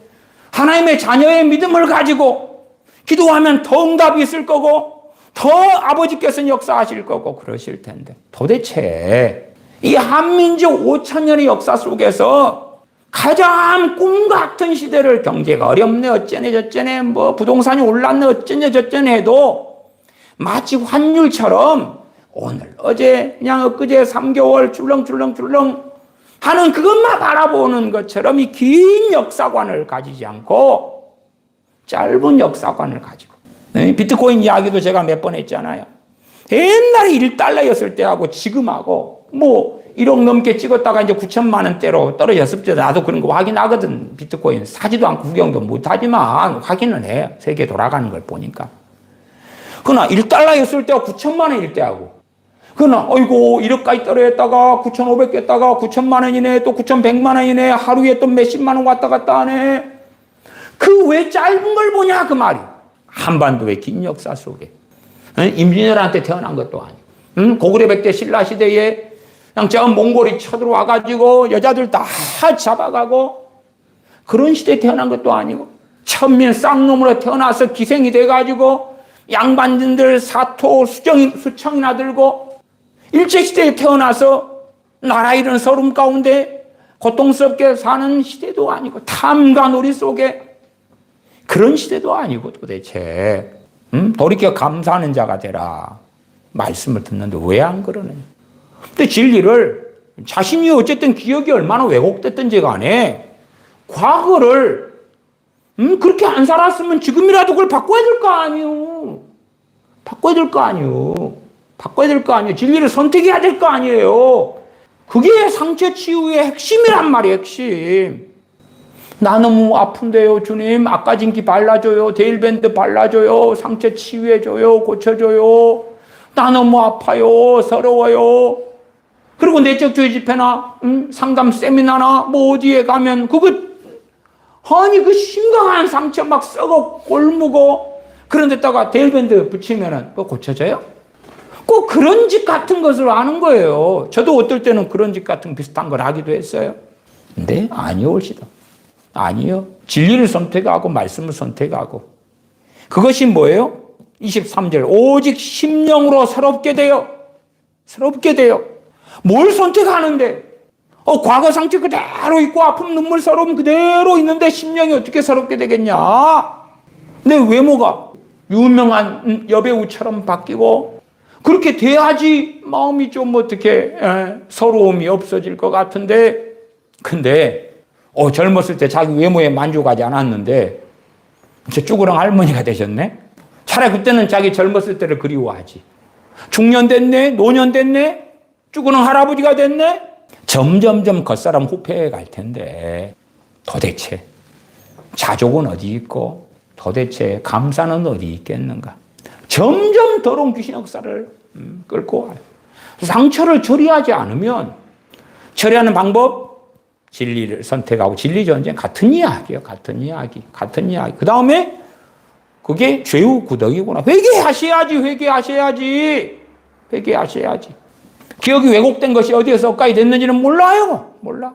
Speaker 1: 하나님의 자녀의 믿음을 가지고 기도하면 더 응답이 있을 거고 더 아버지께서는 역사하실 거고 그러실 텐데 도대체 이 한민족 5,000년의 역사 속에서 가장 꿈 같은 시대를 경제가 어렵네 어쩌네 저쩌네 뭐 부동산이 올랐네 어쩌네 저쩌네 해도 마치 환율처럼 오늘 어제 그냥 엊그제 3개월 출렁출렁 하는 그것만 바라보는 것처럼 이 긴 역사관을 가지지 않고 짧은 역사관을 가지고 비트코인 이야기도 제가 몇 번 했잖아요. 옛날에 1달러였을 때하고 지금하고 뭐 1억 넘게 찍었다가 이제 9천만 원대로 떨어졌을 때 나도 그런 거 확인하거든. 비트코인 사지도 않고 구경도 못하지만 확인은 해. 세계 돌아가는 걸 보니까. 그러나 1달러였을 때와 9천만 원일 때하고 그러나 어이고 1억까지 떨어졌다가 9,500 깼다가 9천만 원이네 또 9,100만 원이네 하루에 또 몇십만 원 왔다 갔다 하네. 그 왜 짧은 걸 보냐 그 말이. 한반도의 긴 역사 속에 임진왜란한테 태어난 것도 아니고 고구려 백제 신라 시대에 그냥 저 몽골이 쳐들어와가지고 여자들 다 잡아가고 그런 시대에 태어난 것도 아니고 천민 쌍놈으로 태어나서 기생이 돼가지고 양반진들 사토 수청이나 들고 일제시대에 태어나서 나라 잃은 서름 가운데 고통스럽게 사는 시대도 아니고 탐과 놀이 속에 그런 시대도 아니고 도대체 돌이켜 감사하는 자가 되라 말씀을 듣는데 왜 안 그러느냐. 근데 진리를 자신이 어쨌든 기억이 얼마나 왜곡됐든지 간에 과거를 그렇게 안 살았으면 지금이라도 그걸 바꿔야 될 거 아니에요. 바꿔야 될 거 아니에요. 바꿔야 될 거 아니에요. 진리를 선택해야 될 거 아니에요. 그게 상처 치유의 핵심이란 말이에요. 핵심. 나 너무 아픈데요 주님. 아까진기 발라줘요. 데일밴드 발라줘요. 상처 치유해줘요. 고쳐줘요. 나 너무 아파요. 서러워요. 그리고 내적 주의 집회나 상담 세미나나 뭐 어디에 가면 아니 그 심각한 상처 막 썩어 꼴무고 그런 데다가 데일밴드 붙이면은 그거 고쳐져요? 꼭 그런 짓 같은 것을 하는 거예요. 저도 어떨 때는 그런 짓 같은 비슷한 걸 하기도 했어요. 근데 아니요 옳시다. 아니요. 진리를 선택하고 말씀을 선택하고 그것이 뭐예요? 23절 오직 심령으로 새롭게 되어 뭘 선택하는데 과거 상처 그대로 있고 아픔 눈물 서러움 그대로 있는데 심령이 어떻게 새롭게 되겠냐. 내 외모가 유명한 여배우처럼 바뀌고 그렇게 돼야지 마음이 좀 어떻게 서러움이 없어질 것 같은데 근데 젊었을 때 자기 외모에 만족하지 않았는데 저 쭈그랑 할머니가 되셨네. 차라리 그때는 자기 젊었을 때를 그리워하지. 중년 됐네, 노년 됐네, 쭈그랑 할아버지가 됐네. 점점점 겉사람 후패해 갈 텐데 도대체 자족은 어디 있고 도대체 감사는 어디 있겠는가. 점점 더러운 귀신 역사를 끌고 와요. 상처를 처리하지 않으면 처리하는 방법 진리를 선택하고 진리 전쟁 같은 이야기예요. 같은 이야기. 같은 이야기. 그 다음에 그게 죄의 구덩이구나. 회개하셔야지. 기억이 왜곡된 것이 어디에서까지 됐는지는 몰라요. 몰라.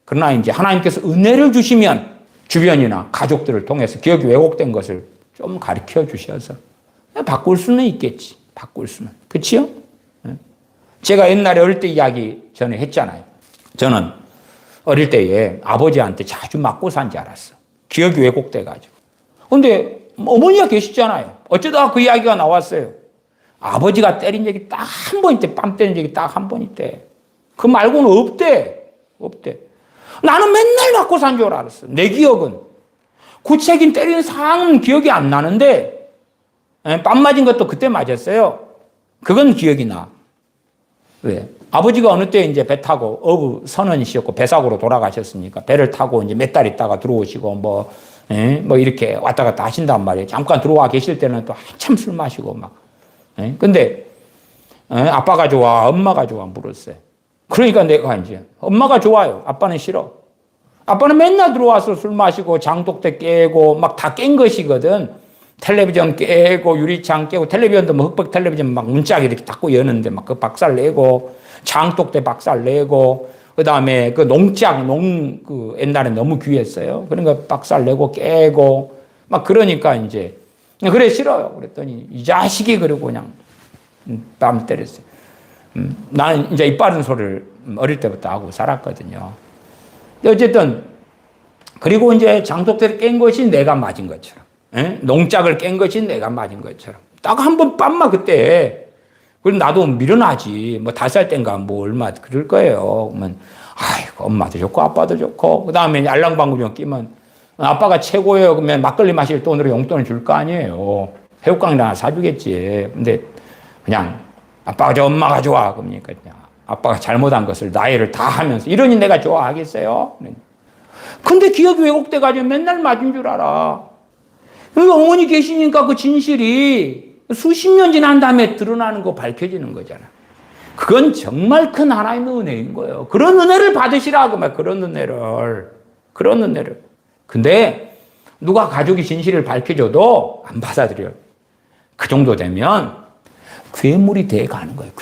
Speaker 1: 그러나 이제 하나님께서 은혜를 주시면 주변이나 가족들을 통해서 기억이 왜곡된 것을 좀 가르쳐 주셔서 바꿀 수는 있겠지. 바꿀 수는. 그치요? 제가 옛날에 어릴 때 이야기 전에 했잖아요. 저는 어릴 때에 아버지한테 자주 맞고 산 줄 알았어. 기억이 왜곡돼가지고. 근데 어머니가 계시잖아요. 어쩌다가 그 이야기가 나왔어요. 아버지가 때린 적이 딱 한 번 있대. 뺨 때린 적이 딱 한 번 있대. 그 말고는 없대. 나는 맨날 맞고 산 줄 알았어. 내 기억은. 구체적인 때린 상황은 기억이 안 나는데 뺨 맞은 것도 그때 맞았어요. 그건 기억이 나. 왜? 아버지가 어느 때 이제 배 타고 어부 선원이셨고 배사고로 돌아가셨으니까 배를 타고 이제 몇 달 있다가 들어오시고 뭐 이렇게 왔다 갔다 하신단 말이에요. 잠깐 들어와 계실 때는 또 한참 술 마시고 막. 근데 아빠가 좋아, 엄마가 좋아 물었어요. 그러니까 내가 이제 엄마가 좋아요. 아빠는 싫어. 아빠는 맨날 들어와서 술 마시고 장독대 깨고 막 다 깬 것이거든. 텔레비전 깨고 유리창 깨고 텔레비전도 뭐 흑백 텔레비전 막 문짝 이렇게 닫고 여는데 막 그 박살 내고 장독대 박살 내고 그다음에 그 농짝 그 옛날에 너무 귀했어요. 그러니까 박살 내고 깨고 막 그러니까 이제 그래 싫어요. 그랬더니 이 자식이 그러고 그냥 뺨 때렸어요. 나는 이제 입 바른 소리를 어릴 때부터 하고 살았거든요. 근데 어쨌든 그리고 이제 장독대를 깬 것이 내가 맞은 것처럼. 농짝을 깬 것이 내가 맞은 것처럼. 딱 한 번 뺨만 그때. 그럼 나도 미련하지. 뭐 5살 땐가 뭐 얼마 그럴 거예요. 그러면 아이고 엄마도 좋고 아빠도 좋고. 그 다음에 알랑방구 좀 끼면 아빠가 최고예요. 그러면 막걸리 마실 돈으로 용돈을 줄 거 아니에요. 새우깡이나 하나 사주겠지. 근데 그냥 아빠가 좋아 엄마가 좋아. 그러니까 그냥 아빠가 잘못한 것을 나이를 다 하면서 이러니 내가 좋아하겠어요? 근데 기억이 왜곡돼가지고 맨날 맞은 줄 알아. 어머니 계시니까 그 진실이 수십 년 지난 다음에 드러나는 거 밝혀지는 거잖아. 그건 정말 큰 하나님의 은혜인 거예요. 그런 은혜를 받으시라고 말 그런 은혜를. 근데 누가 가족이 진실을 밝혀줘도 안 받아들여요. 그 정도 되면 괴물이 돼가는 거예요.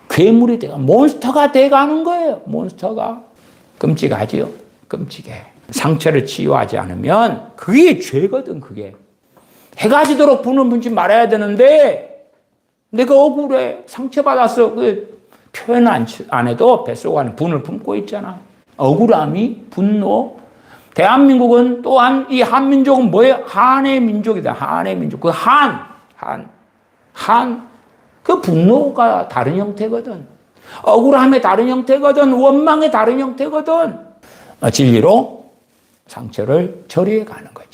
Speaker 1: 괴물이 돼가 몬스터가 돼가는 거예요. 몬스터가. 끔찍하지요. 끔찍해. 상처를 치유하지 않으면 그게 죄거든. 그게. 해가 지도록 분을 품지 말아야 되는데 내가 억울해. 상처받았어. 그 표현 안 해도 뱃속 안에 분을 품고 있잖아. 억울함이 분노. 대한민국은 또한 이 한민족은 뭐예요? 한의 민족이다. 한의 민족. 그 그 분노가 다른 형태거든. 억울함의 다른 형태거든. 원망의 다른 형태거든. 진리로 상처를 처리해 가는 거예요.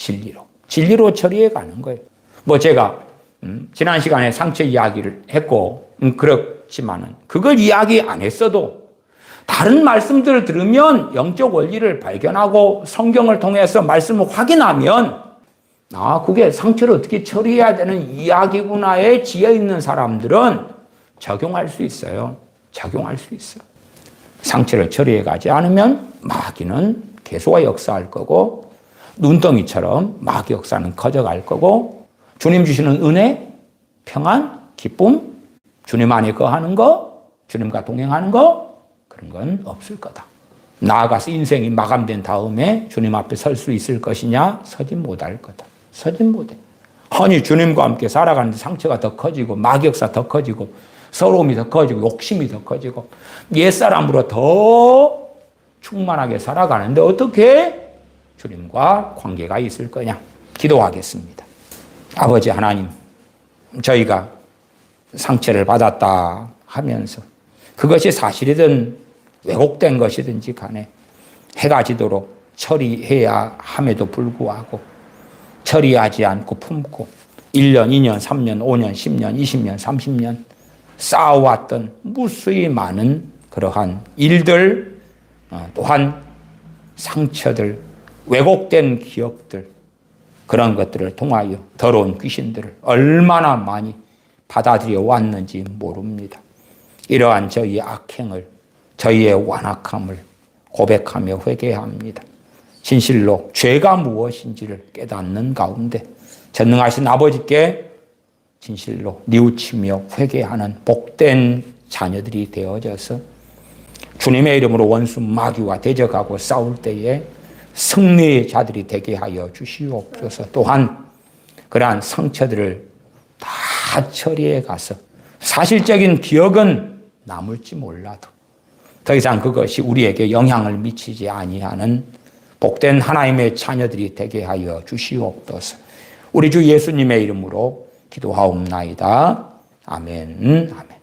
Speaker 1: 진리로 처리해 가는 거예요. 뭐 제가 지난 시간에 상처 이야기를 했고 그렇지만은 그걸 이야기 안 했어도 다른 말씀들을 들으면 영적 원리를 발견하고 성경을 통해서 말씀을 확인하면 그게 상처를 어떻게 처리해야 되는 이야기구나에 지혜 있는 사람들은 적용할 수 있어요. 상처를 처리해 가지 않으면 마귀는 계속 역사할 거고 눈덩이처럼 마귀 역사는 커져갈 거고 주님 주시는 은혜, 평안, 기쁨, 주님 안에 거하는 거, 주님과 동행하는 거 그런 건 없을 거다. 나아가서 인생이 마감된 다음에 주님 앞에 설 수 있을 것이냐? 서지 못할 거다. 서지 못해. 아니 주님과 함께 살아가는데 상처가 더 커지고 마귀 역사 더 커지고 서러움이 더 커지고 욕심이 더 커지고 옛사람으로 더 충만하게 살아가는데 어떻게 주님과 관계가 있을 거냐? 기도하겠습니다. 아버지 하나님, 저희가 상처를 받았다 하면서 그것이 사실이든 왜곡된 것이든지 간에 해가 지도록 처리해야 함에도 불구하고 처리하지 않고 품고 1년, 2년, 3년, 5년, 10년, 20년, 30년 쌓아왔던 무수히 많은 그러한 일들 또한 상처들, 왜곡된 기억들 그런 것들을 통하여 더러운 귀신들을 얼마나 많이 받아들여 왔는지 모릅니다. 이러한 저희의 악행을 저희의 완악함을 고백하며 회개합니다. 진실로 죄가 무엇인지를 깨닫는 가운데 전능하신 아버지께 진실로 뉘우치며 회개하는 복된 자녀들이 되어져서 주님의 이름으로 원수 마귀와 대적하고 싸울 때에 승리의 자들이 되게 하여 주시옵소서. 또한 그러한 상처들을 다 처리해 가서 사실적인 기억은 남을지 몰라도 더 이상 그것이 우리에게 영향을 미치지 아니하는 복된 하나님의 자녀들이 되게 하여 주시옵소서. 우리 주 예수님의 이름으로 기도하옵나이다. 아멘. 아멘.